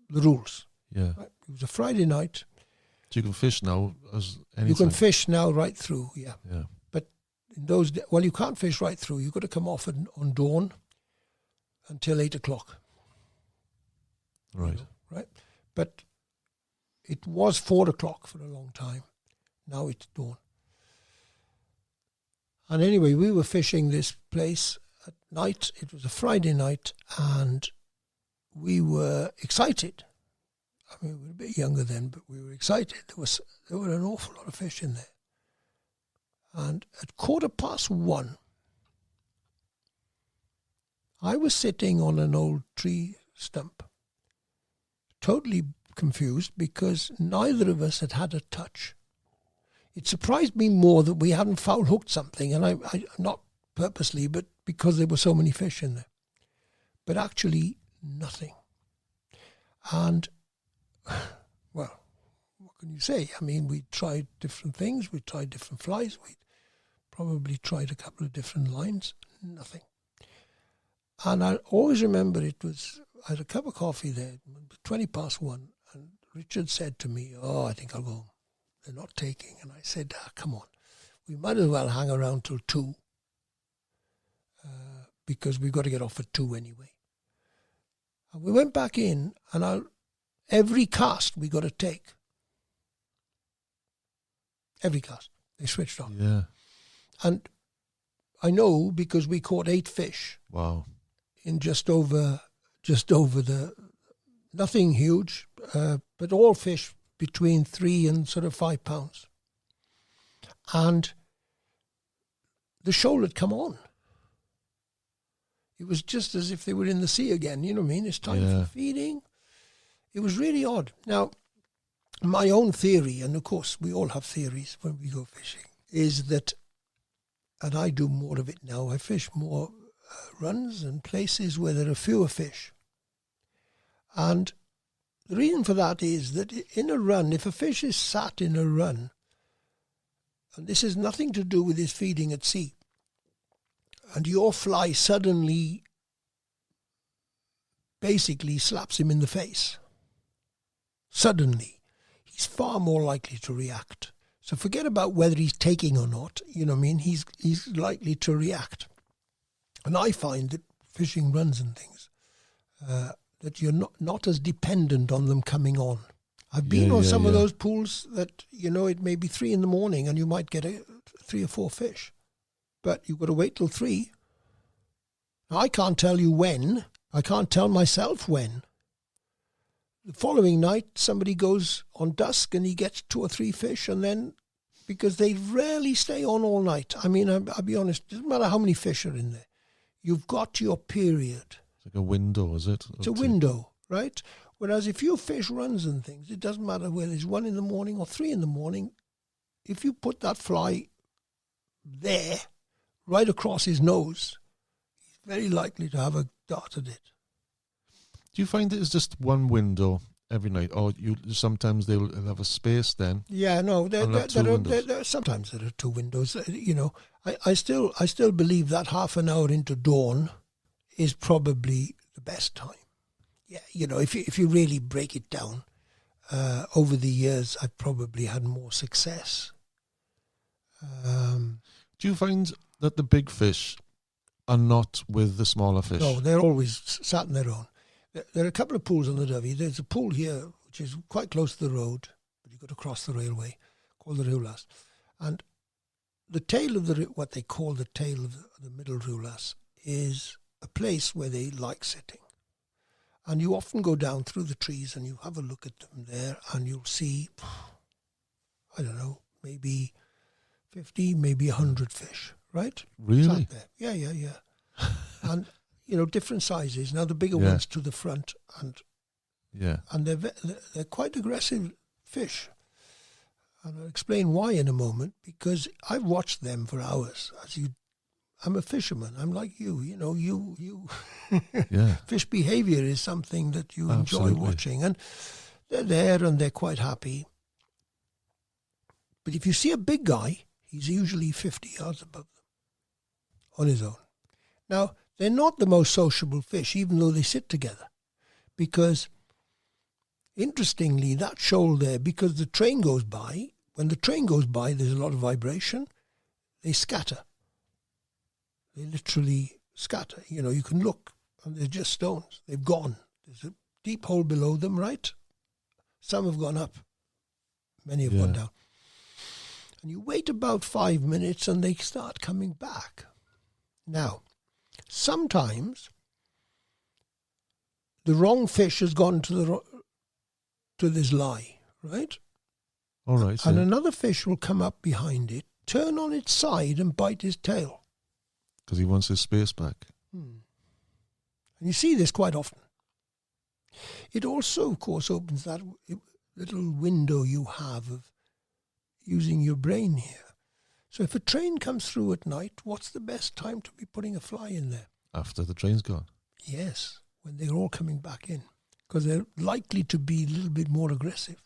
The rules. Yeah. Right? It was a Friday night. So you can fish now as any You can time? fish now right through, yeah. Yeah. But in those days, well, you can't fish right through. You've got to come off on dawn until 8 o'clock. Right. You know, right? But it was 4 o'clock for a long time. Now it's dawn. And anyway, we were fishing this place at night. It was a Friday night, and we were excited. I mean, we were a bit younger then, but we were excited. There were an awful lot of fish in there. And at 1:15, I was sitting on an old tree stump, totally confused because neither of us had had a touch. It surprised me more that we hadn't foul hooked something, and I not purposely, but because there were so many fish in there. But actually, nothing. And, well, what can you say? I mean, we tried different things. We tried different flies. We probably tried a couple of different lines. Nothing. And I always remember I had a cup of coffee there, 1:20, and Richard said to me, I think I'll go home. They're not taking. And I said, come on, we might as well hang around till 2 because we've got to get off at 2 anyway. And we went back in, and every cast we got to take. Every cast. They switched on. Yeah. And I know because we caught 8 fish. Wow. In just over nothing huge, but all fish between 3 and sort of 5 pounds. And the shoal had come on. It was just as if they were in the sea again, you know what I mean? It's time for feeding. It was really odd. Now, my own theory, and of course we all have theories when we go fishing, is that, and I do more of it now, I fish more runs and places where there are fewer fish. And the reason for that is that in a run, if a fish is sat in a run, and this has nothing to do with his feeding at sea, and your fly suddenly basically slaps him in the face, suddenly, he's far more likely to react. So forget about whether he's taking or not, you know what I mean? He's likely to react. And I find that fishing runs and things, that you're not as dependent on them coming on. I've been on some of those pools that, it may be 3 a.m. and you might get 3 or 4 fish. But you've got to wait till 3. Now, I can't tell you when. I can't tell myself when. The following night, somebody goes on dusk and he gets 2 or 3 fish, and then, because they rarely stay on all night. I mean, I'll be honest, it doesn't matter how many fish are in there. You've got your period. It's like a window, is it? It's a window, right? Whereas if you fish runs and things, it doesn't matter whether it's 1 a.m. or 3 a.m. If you put that fly there, right across his nose, he's very likely to have a dart at it. Do you find it is just one window every night, or sometimes they'll have a space then? Yeah, no, sometimes there are 2 windows. I still believe that half an hour into dawn is probably the best time. Yeah, if you really break it down, over the years I've probably had more success. Do you find that the big fish are not with the smaller fish? No, they're always sat on their own. There are a couple of pools on the Dyfi. There's a pool here which is quite close to the road, but you've got to cross the railway, called the Rhywlas. And the tail of what they call the tail of the middle rulers is a place where they like sitting. And you often go down through the trees and you have a look at them there and you'll see, I don't know, maybe 50, maybe 100 fish, right? Really? There. Yeah. And, different sizes. Now, the bigger Yeah. ones to the front, and they're quite aggressive fish. And I'll explain why in a moment, because I've watched them for hours. I'm a fisherman. I'm like you. You Yeah. Fish behavior is something that you Absolutely. enjoy watching. And they're there and they're quite happy. But if you see a big guy, he's usually 50 yards above them on his own. Now, they're not the most sociable fish, even though they sit together. Because, interestingly, that shoal there, because the train goes by, when the train goes by, there's a lot of vibration, they scatter. They literally scatter. You can look, and they're just stones. They've gone. There's a deep hole below them, right? Some have gone up. Many have gone down. And you wait about 5 minutes, and they start coming back. Now, sometimes the wrong fish has gone to this lie, right? All right. And another fish will come up behind it, turn on its side and bite his tail. Because he wants his space back. And you see this quite often. It also, of course, opens that little window you have of using your brain here. So if a train comes through at night, what's the best time to be putting a fly in there? After the train's gone. Yes, when they're all coming back in. Because they're likely to be a little bit more aggressive.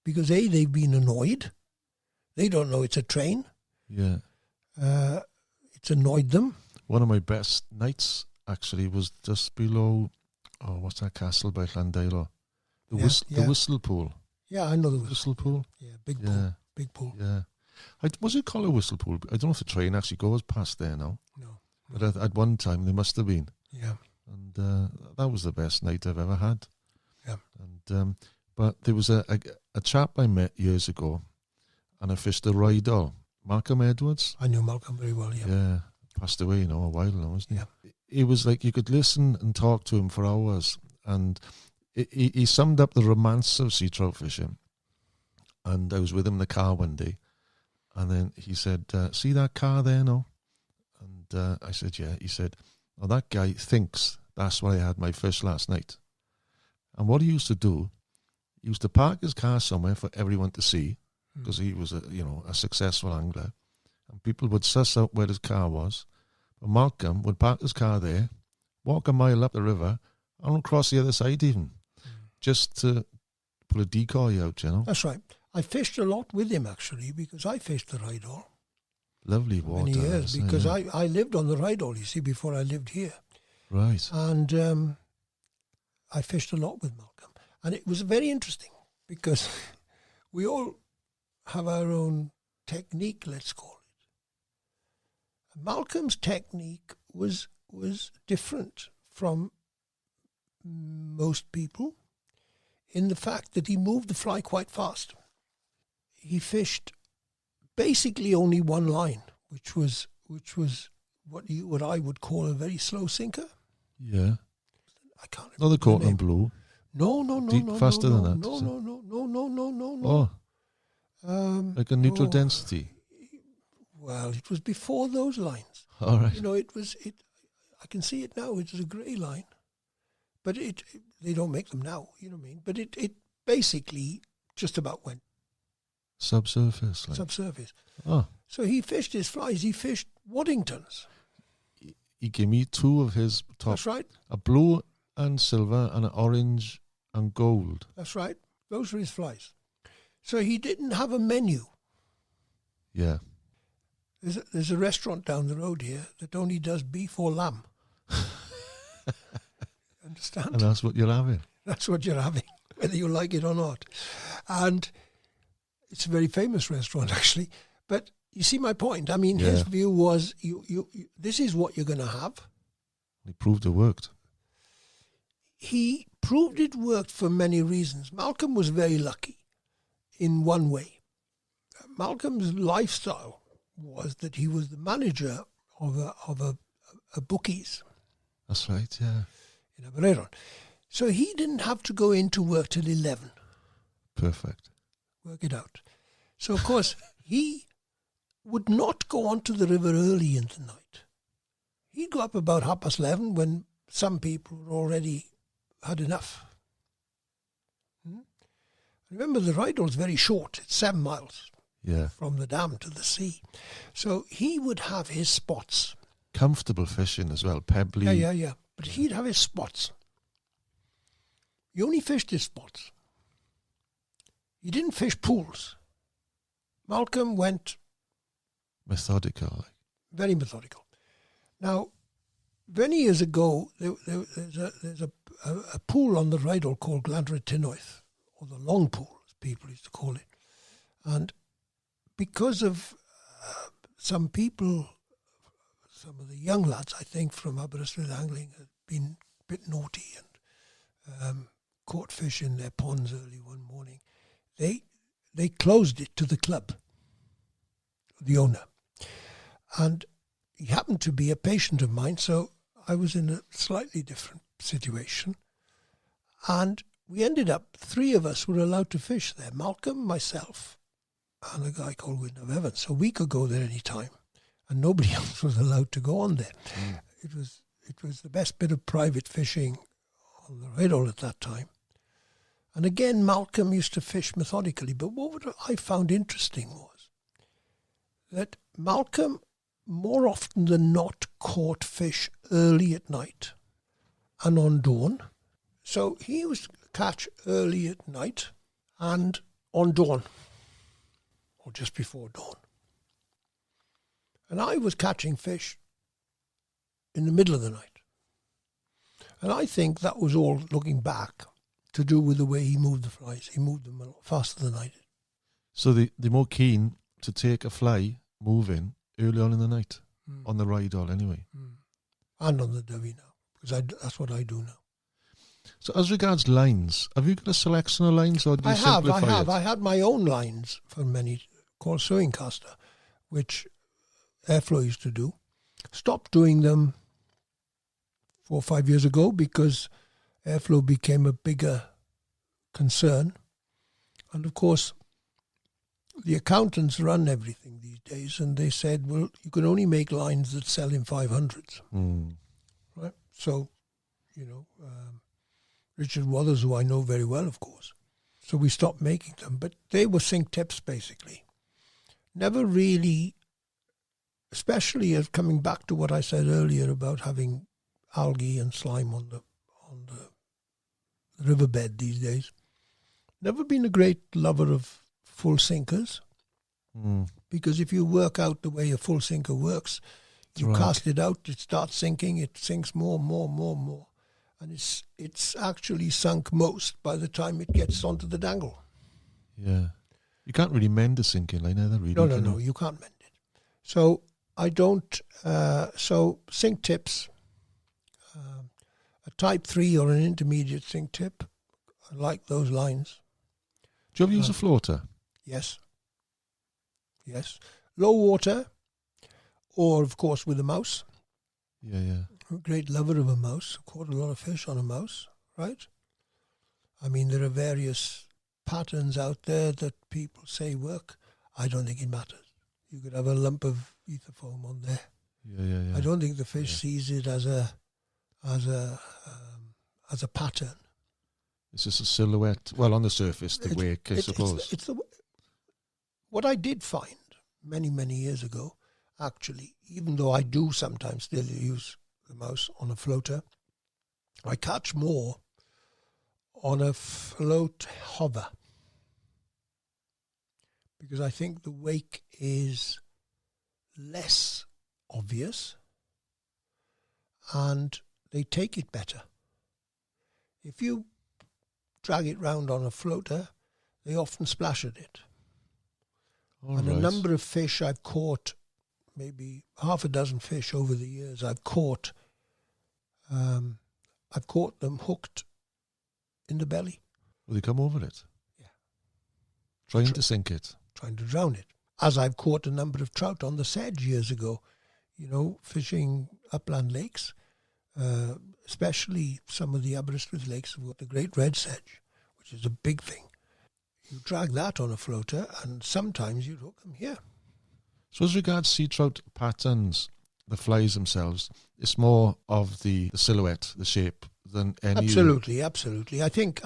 Because A, they've been annoyed. They don't know it's a train. Yeah. It's annoyed them. One of my best nights, actually, was just below, what's that castle by Llandeilo? The Whistle Pool. Yeah, I know the Whistle Pool? Yeah, big pool. Big pool. Yeah. Was it called a Whistle Pool? I don't know if the train actually goes past there now. No. But at one time, there must have been. Yeah. And that was the best night I've ever had. Yeah. And but there was a chap I met years ago, and I fished a Rydal, Malcolm Edwards. I knew Malcolm very well, yeah. Yeah, passed away, a while now, wasn't he? Yeah. It was like you could listen and talk to him for hours, and he summed up the romance of sea trout fishing. And I was with him in the car one day, and then he said, see that car there now? And I said, yeah. He said, oh, that guy thinks that's where I had my fish last night. And what he used to do, he used to park his car somewhere for everyone to see, because he was a successful angler, and people would suss out where his car was. But Malcolm would park his car there, walk a mile up the river, and across the other side even, just to put a decoy out, That's right. I fished a lot with him, actually, because I fished the Rydal. Lovely water. Many years, because yeah. I lived on the Rydal, you see, before I lived here. Right. And I fished a lot with Malcolm. And it was very interesting, because we all have our own technique, let's call it. Malcolm's technique was different from most people in the fact that he moved the fly quite fast. He fished basically only one line, which was what I would call a very slow sinker. Yeah. I can't remember. Not the Cortland Blue. No. Faster than that. No. Oh. Like a neutral density. Well, it was before those lines. All right. I can see it now. It was a grey line, but they don't make them now. You know what I mean? But it basically just about went Subsurface. subsurface. Oh. So he fished his flies. He fished Waddingtons. He gave me two of his top. That's right. A blue and silver and an orange and gold. That's right. Those were his flies. So he didn't have a menu. Yeah. There's a restaurant down the road here that only does beef or lamb. Understand? And that's what you're having. That's what you're having, whether you like it or not. And it's a very famous restaurant, actually. But you see my point. I mean, his view was, you this is what you're going to have. He proved it worked. He proved it worked for many reasons. Malcolm was very lucky in one way. Malcolm's lifestyle was that he was the manager of a bookies That's right, yeah. in Aberaeron. So he didn't have to go into work till 11. Perfect. Work it out. So, of course, he would not go onto the river early in the night. He'd go up about 11:30 when some people already had enough. Remember, the Rydal's very short. It's 7 miles Yeah. from the dam to the sea. So he would have his spots. Comfortable fishing as well, pebbly. Yeah. But he'd have his spots. He only fished his spots. He didn't fish pools. Malcolm went Methodical. very methodical. Now, many years ago, there's a pool on the Rydal called Glantyrtinoeth, or the Long Pool, as people used to call it. And because of some people, some of the young lads, I think, from Aberystwyth angling had been a bit naughty and caught fish in their ponds early one morning, they closed it to the club, the owner. And he happened to be a patient of mine, so I was in a slightly different situation. And we ended up, 3 of us were allowed to fish there, Malcolm, myself, and a guy called Wyndham Evans. So we could go there any time, and nobody else was allowed to go on there. It was the best bit of private fishing on the Rydal at that time. And again, Malcolm used to fish methodically. But what I found interesting was that Malcolm, more often than not, caught fish early at night and on dawn. So he was catch early at night and on dawn, or just before dawn. And I was catching fish in the middle of the night. And I think that was all, looking back, to do with the way he moved the flies. He moved them a lot faster than I did. So they're more keen to take a fly moving early on in the night, on the Rydal anyway. And on the Dyfi now, because that's what I do now. So as regards lines, have you got a selection of lines, or do you simplify it? I had my own lines for many, called sewing caster, which Airflow used to do. Stopped doing them 4 or 5 years ago because Airflow became a bigger concern. And of course, the accountants run everything these days, and they said, well, you can only make lines that sell in 500s. Right? So, Richard Wathers, who I know very well, of course. So we stopped making them, but they were sink tips, basically. Never really, especially as coming back to what I said earlier about having algae and slime on the riverbed these days. Never been a great lover of full sinkers, because if you work out the way a full sinker works, you cast it out, it starts sinking, it sinks more, and it's actually sunk most by the time it gets onto the dangle. Yeah, you can't really mend a sinking line either, really. No, you can't mend it. So I don't. So sink tips, a type 3 or an intermediate sink tip. I like those lines. Do you ever use a floater? Yes. Low water, or of course with a mouse. Yeah. I'm a great lover of a mouse. Caught a lot of fish on a mouse, right? I mean, there are various patterns out there that people say work. I don't think it matters. You could have a lump of ether foam on there. Yeah. I don't think the fish sees it as a pattern. It's just a silhouette. Well, on the surface, the wake, I suppose. What I did find many, many years ago, actually, even though I do sometimes still use the mouse on a floater, I catch more on a float hover, because I think the wake is less obvious and they take it better. If you drag it round on a floater, they often splash at it. A number of fish I've caught, maybe half a dozen fish over the years I've caught them hooked in the belly. Will they come over it? Yeah. Trying to sink it. trying to drown it. As I've caught a number of trout on the sedge years ago, fishing upland lakes, especially some of the Aberystwyth lakes have got the great red sedge, which is a big thing. You drag that on a floater, and sometimes you hook them here. So as regards sea trout patterns, the flies themselves, it's more of the silhouette, the shape, than any... Absolutely. I think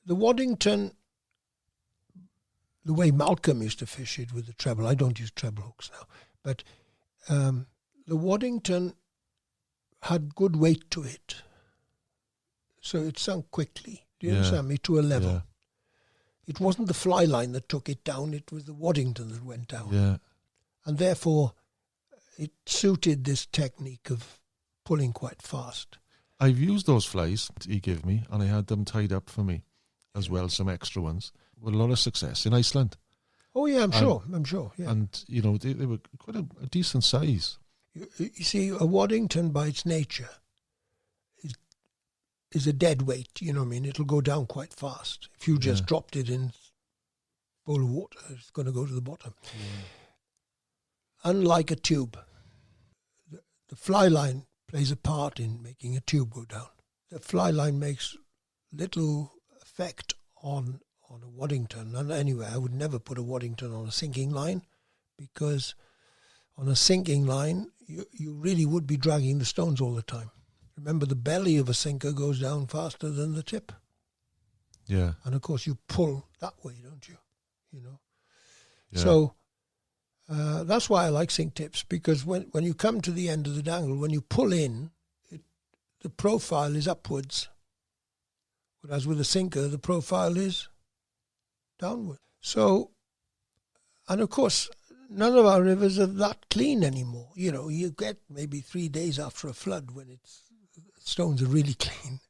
the Waddington, the way Malcolm used to fish it with the treble, I don't use treble hooks now, but the Waddington had good weight to it. So it sunk quickly, do you understand me, to a level. Yeah. It wasn't the fly line that took it down, it was the Waddington that went down. Yeah. And therefore, it suited this technique of pulling quite fast. I've used those flies he gave me, and I had them tied up for me as well, some extra ones, with a lot of success in Iceland. Oh, yeah, I'm sure, yeah. And, they were quite a decent size. You see, a Waddington by its nature is a dead weight, you know what I mean? It'll go down quite fast. If you just dropped it in a bowl of water, it's going to go to the bottom. Yeah. Unlike a tube, the fly line plays a part in making a tube go down. The fly line makes little effect on a Waddington. And anyway, I would never put a Waddington on a sinking line, because on a sinking line, you really would be dragging the stones all the time. Remember, the belly of a sinker goes down faster than the tip. Yeah. And of course, you pull that way, don't you? Yeah. So that's why I like sink tips, because when you come to the end of the dangle, when you pull in, the profile is upwards. Whereas with a sinker, the profile is downward. So, and of course, none of our rivers are that clean anymore. You get maybe 3 days after a flood when stones are really clean.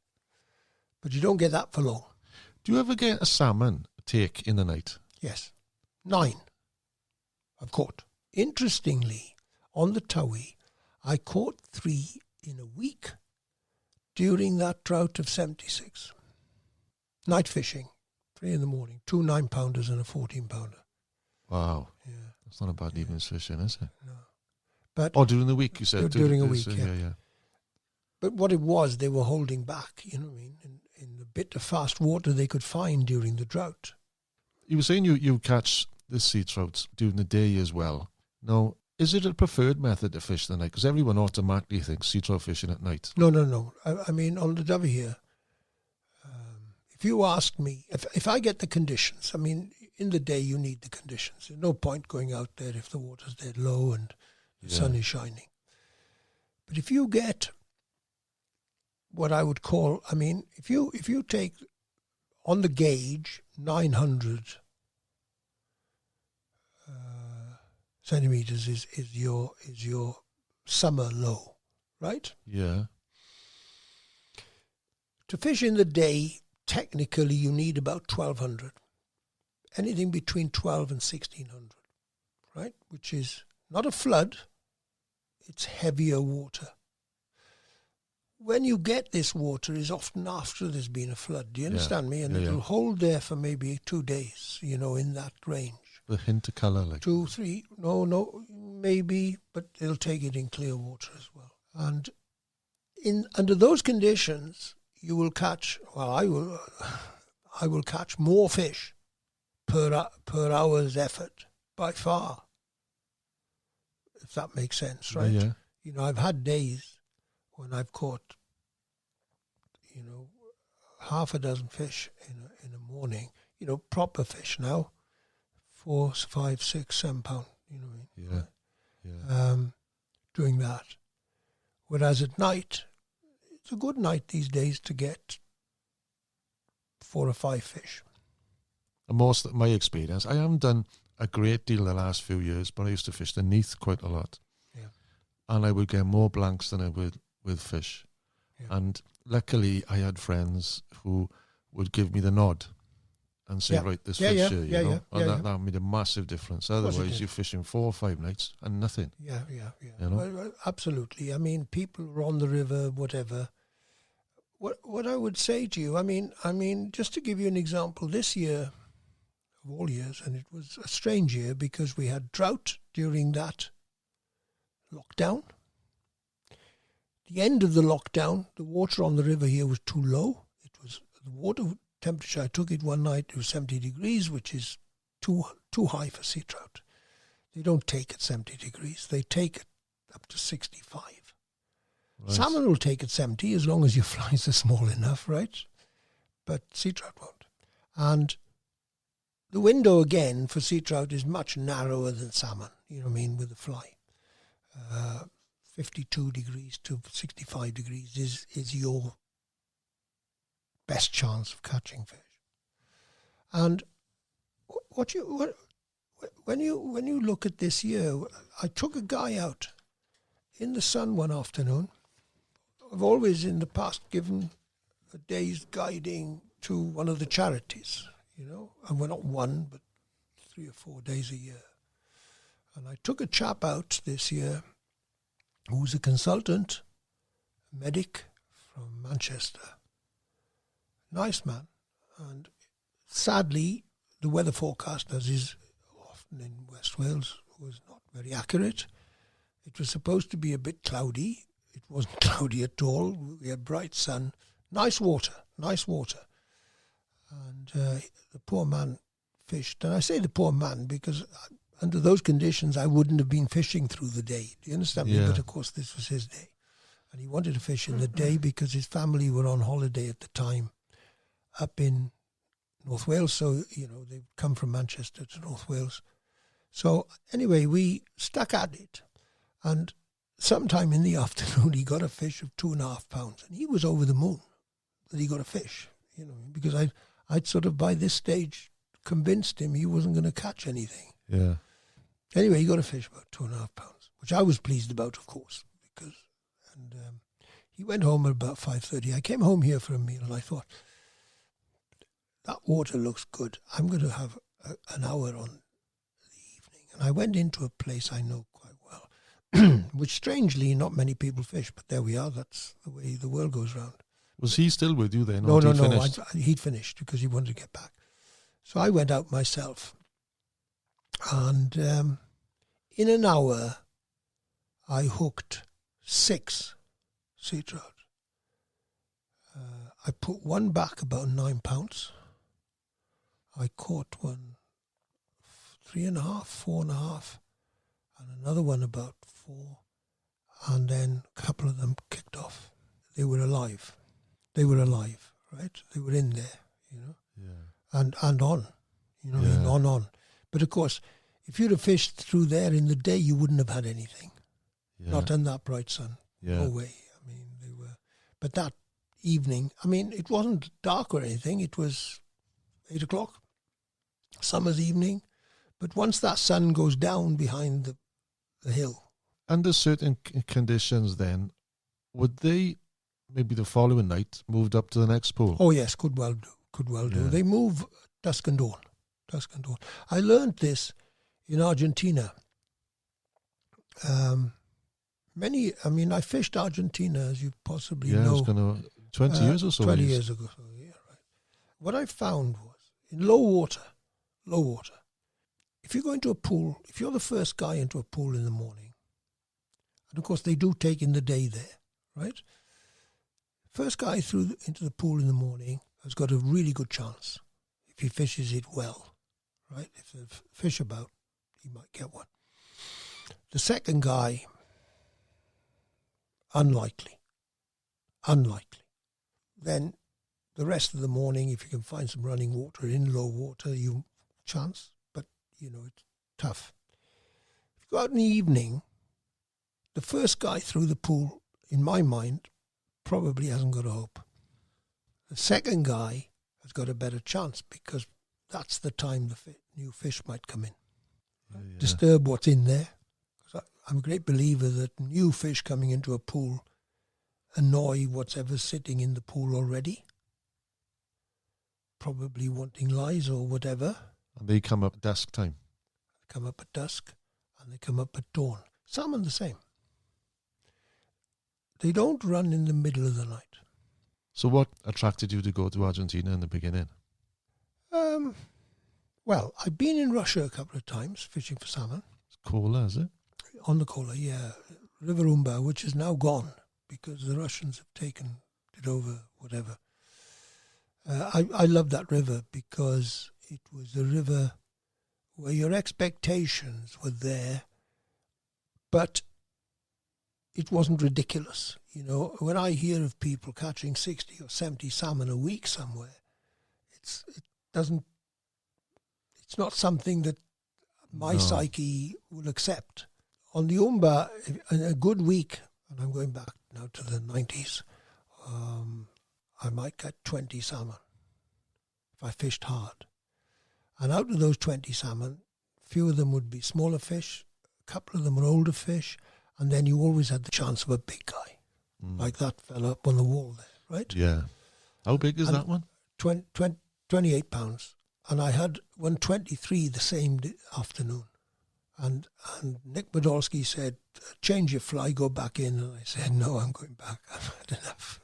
But you don't get that for long. Do you ever get a salmon take in the night? Yes. 9 I've caught. Interestingly, on the Towie, I caught 3 in a week during that drought of 76. Night fishing, 3 in the morning, 2 9-pounders and a 14-pounder. Wow. Yeah. That's not a bad evening's fishing, is it? No. But during the week, you said? During a week, yeah. But what it was, they were holding back, you know what I mean, in the bit of fast water they could find during the drought. You were saying you catch the sea trouts during the day as well. Now, is it a preferred method to fish the night? Because everyone automatically thinks sea trout fishing at night. No. I mean, on the Dyfi here, if you ask me, if I get the conditions, I mean, in the day you need the conditions. There's no point going out there if the water's dead low and the sun is shining. But if you get what I would call, I mean, if you take on the gauge 900 centimeters is your summer low, right? Yeah. To fish in the day, technically you need about 1,200. Anything between 12 and 1,600, right? Which is not a flood, it's heavier water. When you get this water is often after there's been a flood. Do you understand me? And it'll hold there for maybe 2 days, in that range. The hint of colour, like 2, 3, no, maybe, but they'll take it in clear water as well. And under those conditions, you will catch. Well, I will catch more fish per hour's effort by far, if that makes sense, right? Yeah. I've had days when I've caught, half a dozen fish in a morning. Proper fish now. 4, 5, 6, 7 pound, you know what I mean? Doing that. Whereas at night, it's a good night these days to get 4 or 5 fish. And most of my experience, I haven't done a great deal the last few years, but I used to fish the Neath quite a lot. Yeah. And I would get more blanks than I would with fish. Yeah. And luckily, I had friends who would give me the nod and say, right, this fish here, and that made a massive difference. Otherwise, you're fishing 4 or 5 nights and nothing. Yeah. Well, absolutely. I mean, people are on the river, whatever. What I would say to you, I mean, just to give you an example, this year, of all years, and it was a strange year because we had drought during that lockdown. The end of the lockdown, the water on the river here was too low. It was the water temperature. I took it one night. It was 70 degrees, which is too high for sea trout. They don't take at 70 degrees. They take it up to 65. Right. Salmon will take at 70 as long as your flies are small enough, right? But sea trout won't. And the window again for sea trout is much narrower than salmon. You know what I mean, with the fly. 52 degrees to 65 degrees is your best chance of catching fish. And when you look at this year, I took a guy out in the sun one afternoon. I've always in the past given a day's guiding to one of the charities, you know, and we're not one, but 3 or 4 days a year. And I took a chap out this year who's a consultant, a medic from Manchester. Nice man. And sadly, the weather forecast, as is often in West Wales, was not very accurate. It was supposed to be a bit cloudy. It wasn't cloudy at all. We had bright sun, nice water. And the poor man fished. And I say the poor man because under those conditions, I wouldn't have been fishing through the day. Do you understand me? But of course, this was his day. And he wanted to fish in the day because his family were on holiday at the time up in North Wales. So, you know, they'd come from Manchester to North Wales. So anyway, we stuck at it. And sometime in the afternoon, he got a fish of 2.5 pounds. And he was over the moon that he got a fish, you know, because I'd sort of by this stage convinced him he wasn't going to catch anything. Yeah. Anyway, he got a fish about 2.5 pounds, which I was pleased about, of course, because he went home at about 5:30. I came home here for a meal, and I thought, that water looks good. I'm going to have an hour on the evening. And I went into a place I know quite well, which strangely not many people fish, but there we are. That's the way the world goes round. Was he still with you then? No. He'd finished because he wanted to get back. So I went out myself. And in an hour, I hooked 6 sea trout. I put one back about 9 pounds. I caught one 3.5, 4.5, and another one about 4. And then a couple of them kicked off. They were alive, right? They were in there, you know. Yeah. And on, you know, yeah. on. But of course, if you'd have fished through there in the day, you wouldn't have had anything. Yeah. Not in that bright sun. Yeah. No way. I mean, they were. But that evening, I mean, it wasn't dark or anything. It was 8 o'clock, summer's evening. But once that sun goes down behind the hill. Under certain conditions then, would they, maybe the following night, moved up to the next pool? Oh, yes, could well do. Yeah. They move dusk and dawn. I learned this in Argentina. I fished Argentina, as you possibly know. Yeah, it's going to 20 years or so. 20 years ago, so yeah, right. What I found was, in low water, if you go into a pool, if you're the first guy into a pool in the morning, and of course they do take in the day there, right? First guy into the pool in the morning has got a really good chance if he fishes it well, right? If there's fish about, he might get one. The second guy, unlikely. Then the rest of the morning, if you can find some running water in low water, you chance, but you know, it's tough. If you go out in the evening, the first guy through the pool, in my mind, probably hasn't got a hope. The second guy has got a better chance because that's the time the new fish might come in. Yeah. Disturb what's in there. I'm a great believer that new fish coming into a pool annoy whatever's sitting in the pool already, probably wanting lies or whatever. And they come up at dusk time. They come up at dusk and they come up at dawn. Salmon the same. They don't run in the middle of the night. So what attracted you to go to Argentina in the beginning? Well, I've been in Russia a couple of times fishing for salmon. It's Kola, is it? On the Kola, yeah. River Umba, which is now gone because the Russians have taken it over, whatever. I love that river because it was a river where your expectations were there, but it wasn't ridiculous. You know, when I hear of people catching 60 or 70 salmon a week somewhere, it's not something that my psyche will accept. On the Umba, in a good week, and I'm going back now to the 90s, I might get 20 salmon if I fished hard. And out of those 20 salmon, a few of them would be smaller fish, a couple of them were older fish, and then you always had the chance of a big guy, like that fella up on the wall there, right? Yeah. How big is that one? 28 pounds. And I had 123 the same afternoon. And Nick Podolsky said, change your fly, go back in. And I said, no, I'm going back. I've had enough.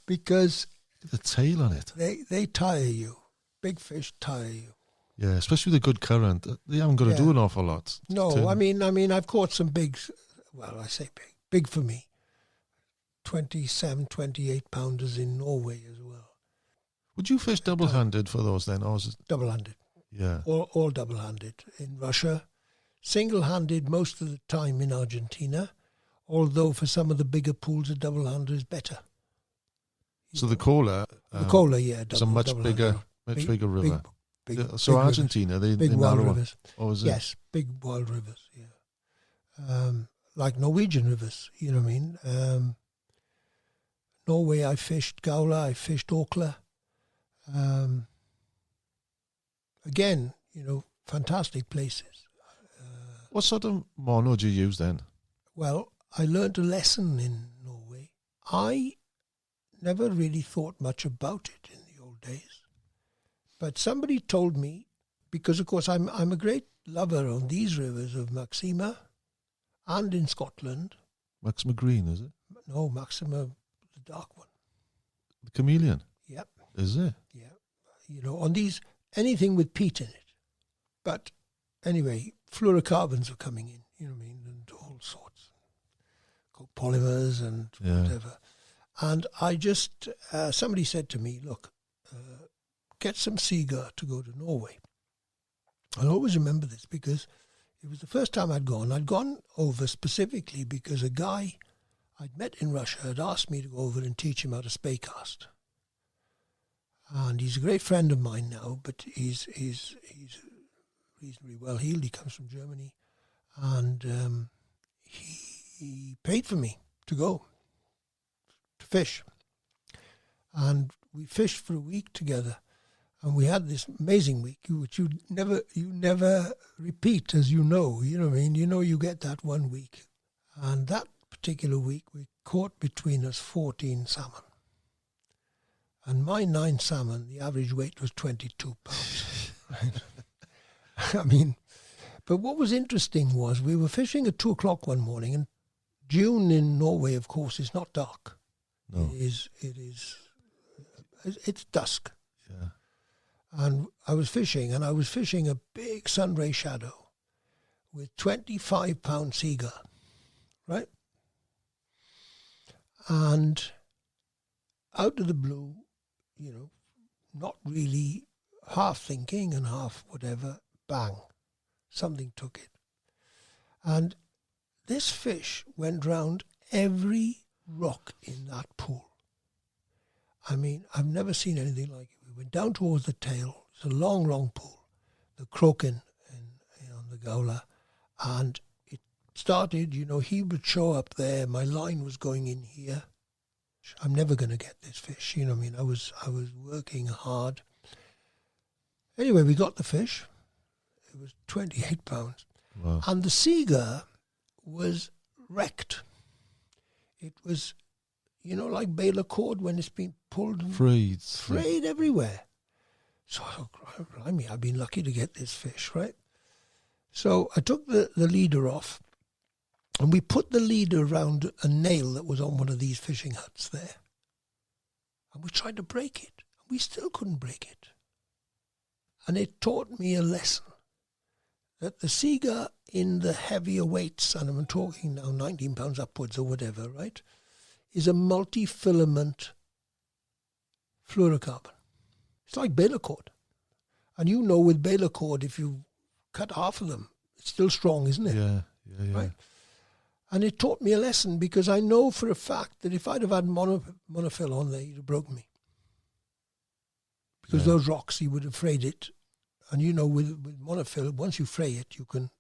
Because The tail on it. they tire you. Big fish tire you. Yeah, especially with a good current. They haven't got to do an awful lot. No, I mean, I've caught some big, well, I say big for me. 27, 28 pounders in Norway as well. Would you fish double-handed for those then? Or is it, Double-handed. yeah. All double-handed in Russia. Single-handed most of the time in Argentina, although for some of the bigger pools, a double-hander is better. So the Kola, The Kola, yeah. is a much bigger river. Big, So big Argentina, rivers. they Big wild narrow. rivers. Oh, is it? Yes, big wild rivers, yeah. Like Norwegian rivers, you know what I mean? Norway, I fished Gaula, I fished Orkla. Again, you know, fantastic places. What sort of mono do you use then? Well, I learned a lesson in Norway. I never really thought much about it in the old days. But somebody told me, because of course I'm a great lover on these rivers of Maxima and in Scotland. Maxima Green, is it? No, Maxima, the dark one. The chameleon? Yep. Is it? Yeah. You know, on these, anything with peat in it. But anyway, fluorocarbons were coming in, you know what I mean, and all sorts. Polymers and whatever. And I just, somebody said to me, look, get some Seaguar to go to Norway. I'll always remember this because it was the first time I'd gone. I'd gone over specifically because a guy I'd met in Russia had asked me to go over and teach him how to spay cast. And he's a great friend of mine now, but he's reasonably well heeled. He comes from Germany. And he paid for me to go to fish. And we fished for a week together. And we had this amazing week, which you never repeat, as you know what I mean? You know you get that 1 week. And that particular week, we caught between us 14 salmon. And my 9 salmon, the average weight was 22 pounds. I mean, but what was interesting was we were fishing at 2 o'clock one morning, and June in Norway, of course, is not dark. No. It's dusk. Yeah. And I was fishing a big sunray shadow with 25-pound Seaguar, right? And out of the blue, you know, not really half thinking and half whatever, bang, something took it. And this fish went round every rock in that pool. I mean, I've never seen anything like it. We went down towards the tail. It's a long, long pool. The croaking on the Gaula. And it started, you know, he would show up there. My line was going in here. I'm never going to get this fish. You know what I mean? I was working hard. Anyway, we got the fish. It was 28 pounds. Wow. And the Seaguar was wrecked. It was, you know, like baler cord when it's been pulled and frayed everywhere. So I thought, blimey, I've been lucky to get this fish, right? So I took the leader off, and we put the leader around a nail that was on one of these fishing huts there. And we tried to break it. We still couldn't break it. And it taught me a lesson that the Seaguar in the heavier weights, and I'm talking now 19 pounds upwards or whatever, right, is a multi-filament fluorocarbon. It's like baler cord. And you know with baler cord, if you cut half of them, it's still strong, isn't it? Yeah. Right? And it taught me a lesson because I know for a fact that if I'd have had monofill on there, he'd have broken me. Because those rocks, he would have frayed it. And you know, with monofill, once you fray it, you can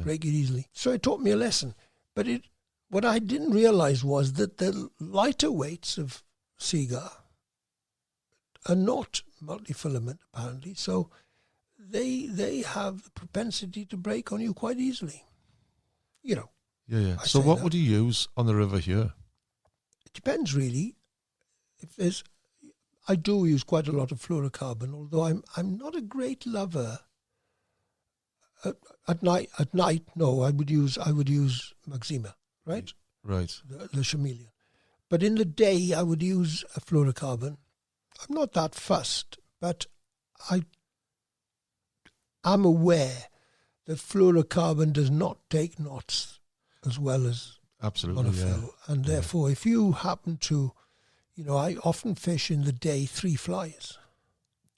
break it easily. So it taught me a lesson. But what I didn't realize was that the lighter weights of Seaguar are not multifilament, apparently. So they have the propensity to break on you quite easily. You know. Yeah. So what would you use on the river here? It depends, really. I do use quite a lot of fluorocarbon, although I'm not a great lover. At night, no, I would use Maxima, right? Right. The chameleon. But in the day, I would use a fluorocarbon. I'm not that fussed, but I'm aware that fluorocarbon does not take knots as well as monofill. And therefore, if you happen to, I often fish in the day 3 flies.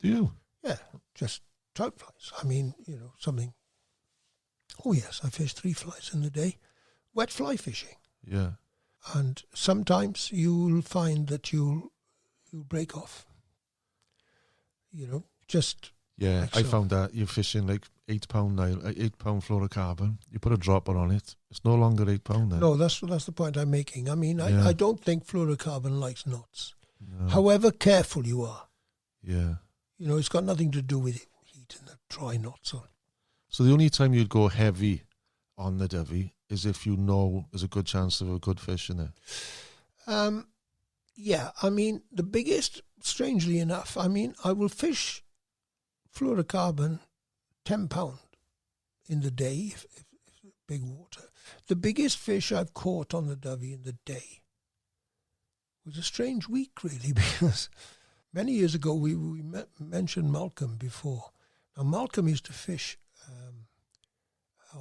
Do you? Yeah, just trout flies. I mean, something. Oh, yes, I fish 3 flies in the day. Wet fly fishing. Yeah. And sometimes you'll find that you'll break off. Just... Yeah, like I so. found that you're fishing like 8 pound fluorocarbon. You put a dropper on it. It's no longer 8 pound then. No, that's the point I'm making. I mean, I don't think fluorocarbon likes knots. No. However careful you are. Yeah. It's got nothing to do with heat and the dry knots on. So the only time you'd go heavy on the Dyfi is if you know there's a good chance of a good fish in it. Yeah, I mean, the biggest, strangely enough, I will fish fluorocarbon 10 pound in the day if big water. The biggest fish I've caught on the Dyfi in the day was a strange week, really, because many years ago we mentioned Malcolm before. Now Malcolm used to fish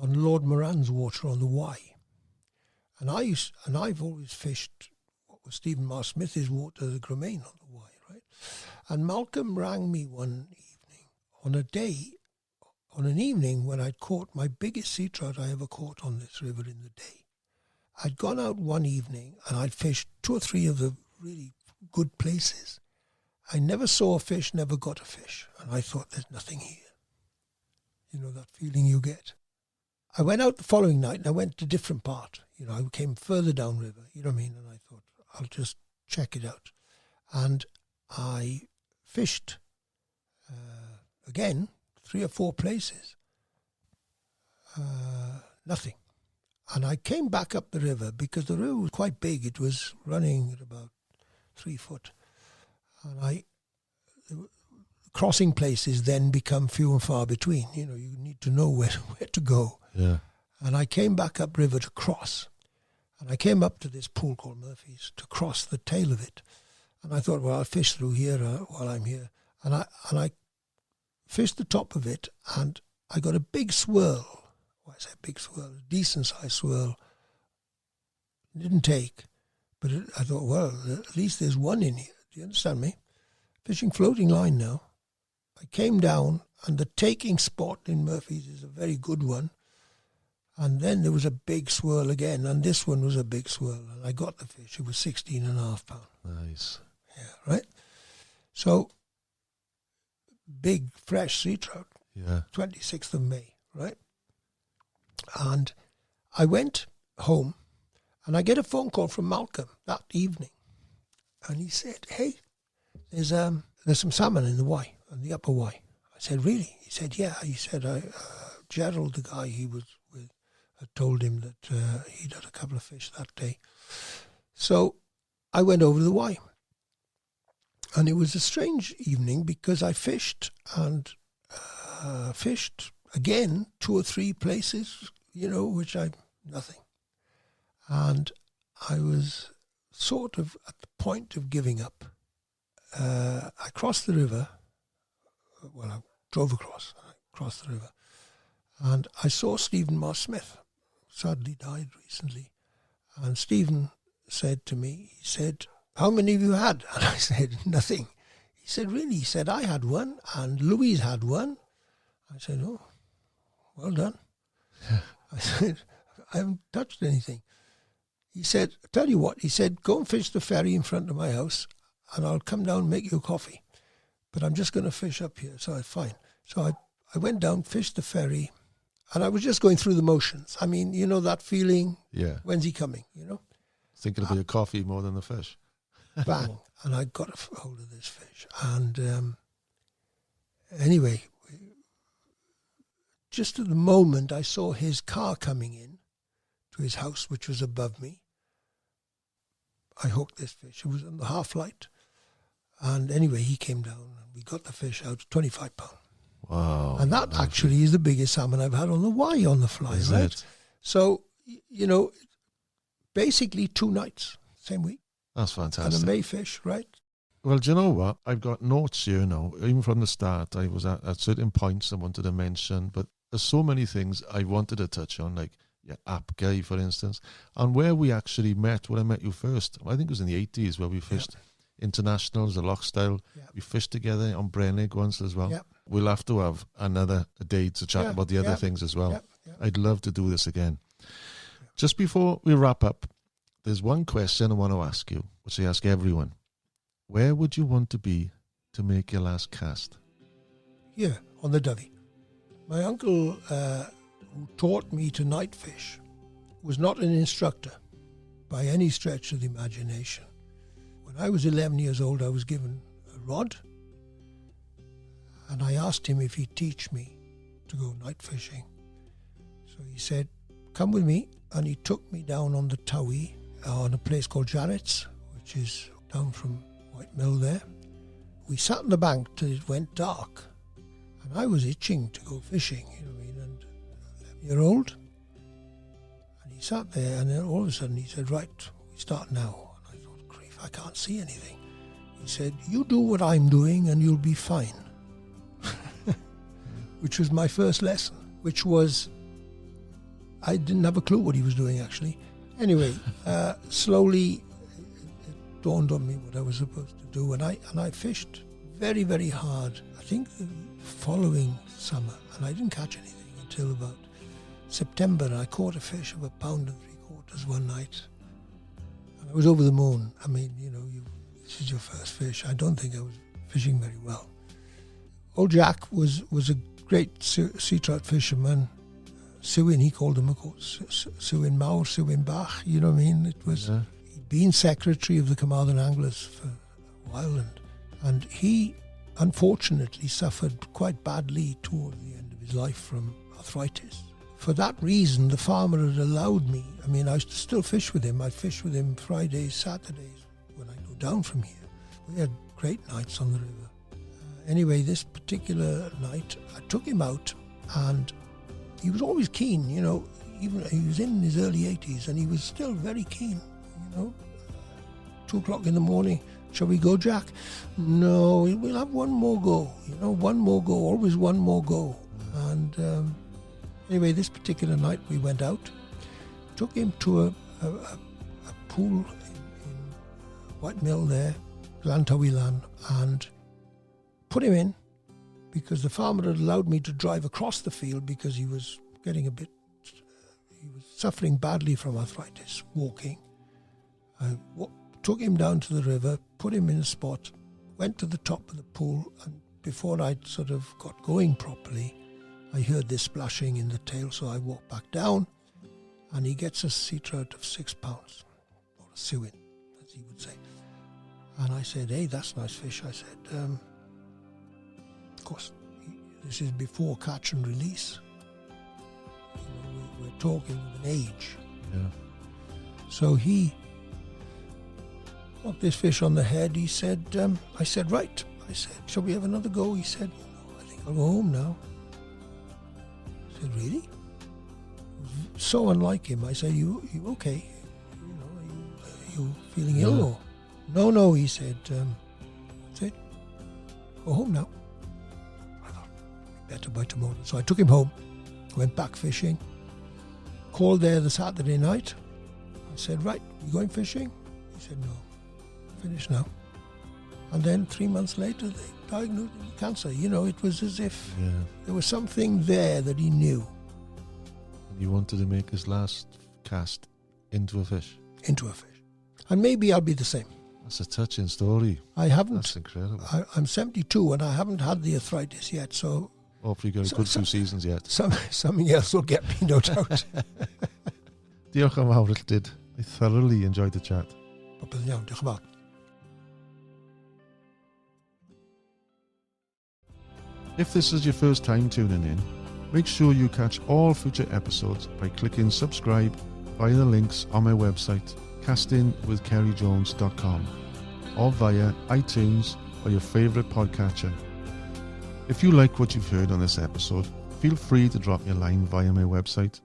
on Lord Moran's water on the Wye, and I've always fished what was Stephen Marr Smith's water, the Gremain on the Wye, right? And Malcolm rang me one on an evening when I'd caught my biggest sea trout I ever caught on this river in the day. I'd gone out one evening and I'd fished 2 or 3 of the really good places. I never saw a fish, never got a fish. And I thought, there's nothing here. That feeling you get. I went out the following night and I went to a different part. I came further downriver, you know what I mean? And I thought, I'll just check it out. And I fished again, 3 or 4 places. Nothing. And I came back up the river because the river was quite big. It was running at about 3 foot. And crossing places then become few and far between. You need to know where to go. Yeah. And I came back up river to cross. And I came up to this pool called Murphy's to cross the tail of it. And I thought, well, I'll fish through here while I'm here. And I fished the top of it, and I got a big swirl. Well, I say big swirl, a decent-sized swirl. It didn't take, but I thought, well, at least there's one in here. Do you understand me? Fishing floating line now. I came down, and the taking spot in Murphy's is a very good one. And then there was a big swirl again, and this one was a big swirl. And I got the fish. It was 16.5 pounds. Nice. Yeah, right? So, big, fresh sea trout. Yeah. 26th of May, right? And I went home, and I get a phone call from Malcolm that evening. And he said, hey, there's some salmon in the Wye, on the upper Wye. I said, really? He said, yeah. He said, Gerald, the guy he was with, had told him that he'd had a couple of fish that day. So I went over to the Wye. And it was a strange evening because I fished and fished again 2 or 3 places, which nothing. And I was sort of at the point of giving up. I crossed the river. Well, drove across the river. And I saw Stephen Moss Smith, sadly died recently. And Stephen said to me, he said, "How many have you had?" And I said, "Nothing." He said, "Really?" He said, "I had one and Louise had one." I said, "Oh, well done." I said, "I haven't touched anything." He said, "Tell you what," he said, "go and fish the ferry in front of my house and I'll come down and make you a coffee. But I'm just going to fish up here." So I fine. So I went down, fished the ferry, and I was just going through the motions. I mean, you know that feeling, when's he coming, you know? Thinking about your coffee more than the fish. Bang. And I got a hold of this fish. And anyway, just at the moment I saw his car coming in to his house, which was above me, I hooked this fish. It was on the half light. And anyway, he came down and we got the fish out, 25 pounds. Wow. And that actually is the biggest salmon I've had on the Y on the fly, Is right? it? So, you know, basically 2 nights, same week. That's fantastic. And a May fish, right? Well, do you know what? I've got notes here now. Even from the start, I was at certain points I wanted to mention, but there's so many things I wanted to touch on, like your app guy, for instance, and where we actually met, when I met you first. I think it was in the 80s where we fished internationals, the loch style. We fished together on Brennig once as well. We'll have to have another day to chat about the other things as well. I'd love to do this again. Just before we wrap up, there's one question I want to ask you, which I ask everyone. Where would you want to be to make your last cast? Here, on the Dyfi. My uncle, who taught me to night fish, was not an instructor by any stretch of the imagination. When I was 11 years old, I was given a rod, and I asked him if he'd teach me to go night fishing. So he said, "Come with me," and he took me down on the Towie, on a place called Jarrett's, which is down from White Mill there. We sat on the bank till it went dark, and I was itching to go fishing, you know what I mean, and 11-year-old. And he sat there, and then all of a sudden he said, "Right, we start now." And I thought, grief, I can't see anything. He said, "You do what I'm doing and you'll be fine." Which was my first lesson, which was, I didn't have a clue what he was doing actually. Anyway, slowly it dawned on me what I was supposed to do, and I fished very, very hard. I think the following summer, and I didn't catch anything until about September. And I caught a fish of 1 3/4 pounds one night, and I was over the moon. I mean, you know, this is your first fish. I don't think I was fishing very well. Old Jack was a great sea trout fisherman. Siwyn, he called him, of course, Siwyn Mawr, Siwyn Bach, you know what I mean? It was, he'd been secretary of the Carmarthen Anglers for a while, and he unfortunately suffered quite badly toward the end of his life from arthritis. For that reason, the farmer had allowed me, I mean, I used to still fish with him. I'd fish with him Fridays, Saturdays when I go down from here. We had great nights on the river. Anyway, this particular night, I took him out, and he was always keen, you know, even he was in his early 80s, and he was still very keen, you know. 2 o'clock in the morning, "Shall we go, Jack?" "No, we'll have one more go, you know, one more go, always one more go." And anyway, this particular night we went out, took him to a pool in White Mill there, Llantowilan, and put him in, because the farmer had allowed me to drive across the field because he was getting he was suffering badly from arthritis, walking. I took him down to the river, put him in a spot, went to the top of the pool, and before I'd sort of got going properly, I heard this splashing in the tail, so I walked back down, and he gets a sea trout of 6 pounds, or a Siwyn, as he would say. And I said, "Hey, that's a nice fish." I said, of course, this is before catch and release. You know, we're talking of an age. Yeah. So he got this fish on the head. He said, I said, "Right." I said, "Shall we have another go?" He said, "No, I think I'll go home now." I said, "Really?" So unlike him. I said, you okay? You know, are you feeling ill? Or? No, he said, "That's it. Go home now." I thought, better by tomorrow. So I took him home, went back fishing, called there the Saturday night. I said, right, you going fishing? He said, no, finished now. And then 3 months later, they diagnosed him with cancer. You know, it was as if there was something there that he knew. And he wanted to make his last cast into a fish. Into a fish. And maybe I'll be the same. That's a touching story. I haven't. That's incredible. I'm 72 and I haven't had the arthritis yet, so... Hopefully you've got a good 2 seasons yet. Something else will get me, no doubt. Diolch am fawr, Illtyd. I thoroughly enjoyed the chat. Popeth yn iawn, diolch yn fawr. If this is your first time tuning in, make sure you catch all future episodes by clicking subscribe via the links on my website, castingwithcerijones.com, or via iTunes or your favourite podcatcher. If you like what you've heard on this episode, feel free to drop me a line via my website.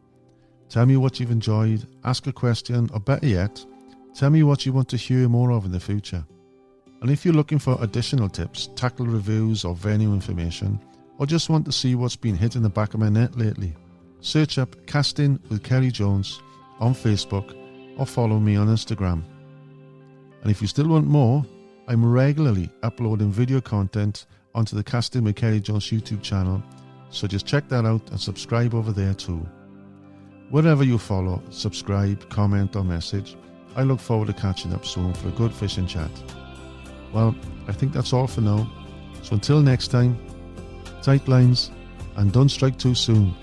Tell me what you've enjoyed, ask a question, or better yet, tell me what you want to hear more of in the future. And if you're looking for additional tips, tackle reviews or venue information, or just want to see what's been hitting the back of my net lately, search up Casting with Ceri Jones on Facebook or follow me on Instagram. And if you still want more, I'm regularly uploading video content onto the Casting with Ceri Jones YouTube channel, so just check that out and subscribe over there too. Wherever you follow, subscribe, comment or message, I look forward to catching up soon for a good fishing chat. Well, I think that's all for now, so until next time, tight lines and don't strike too soon.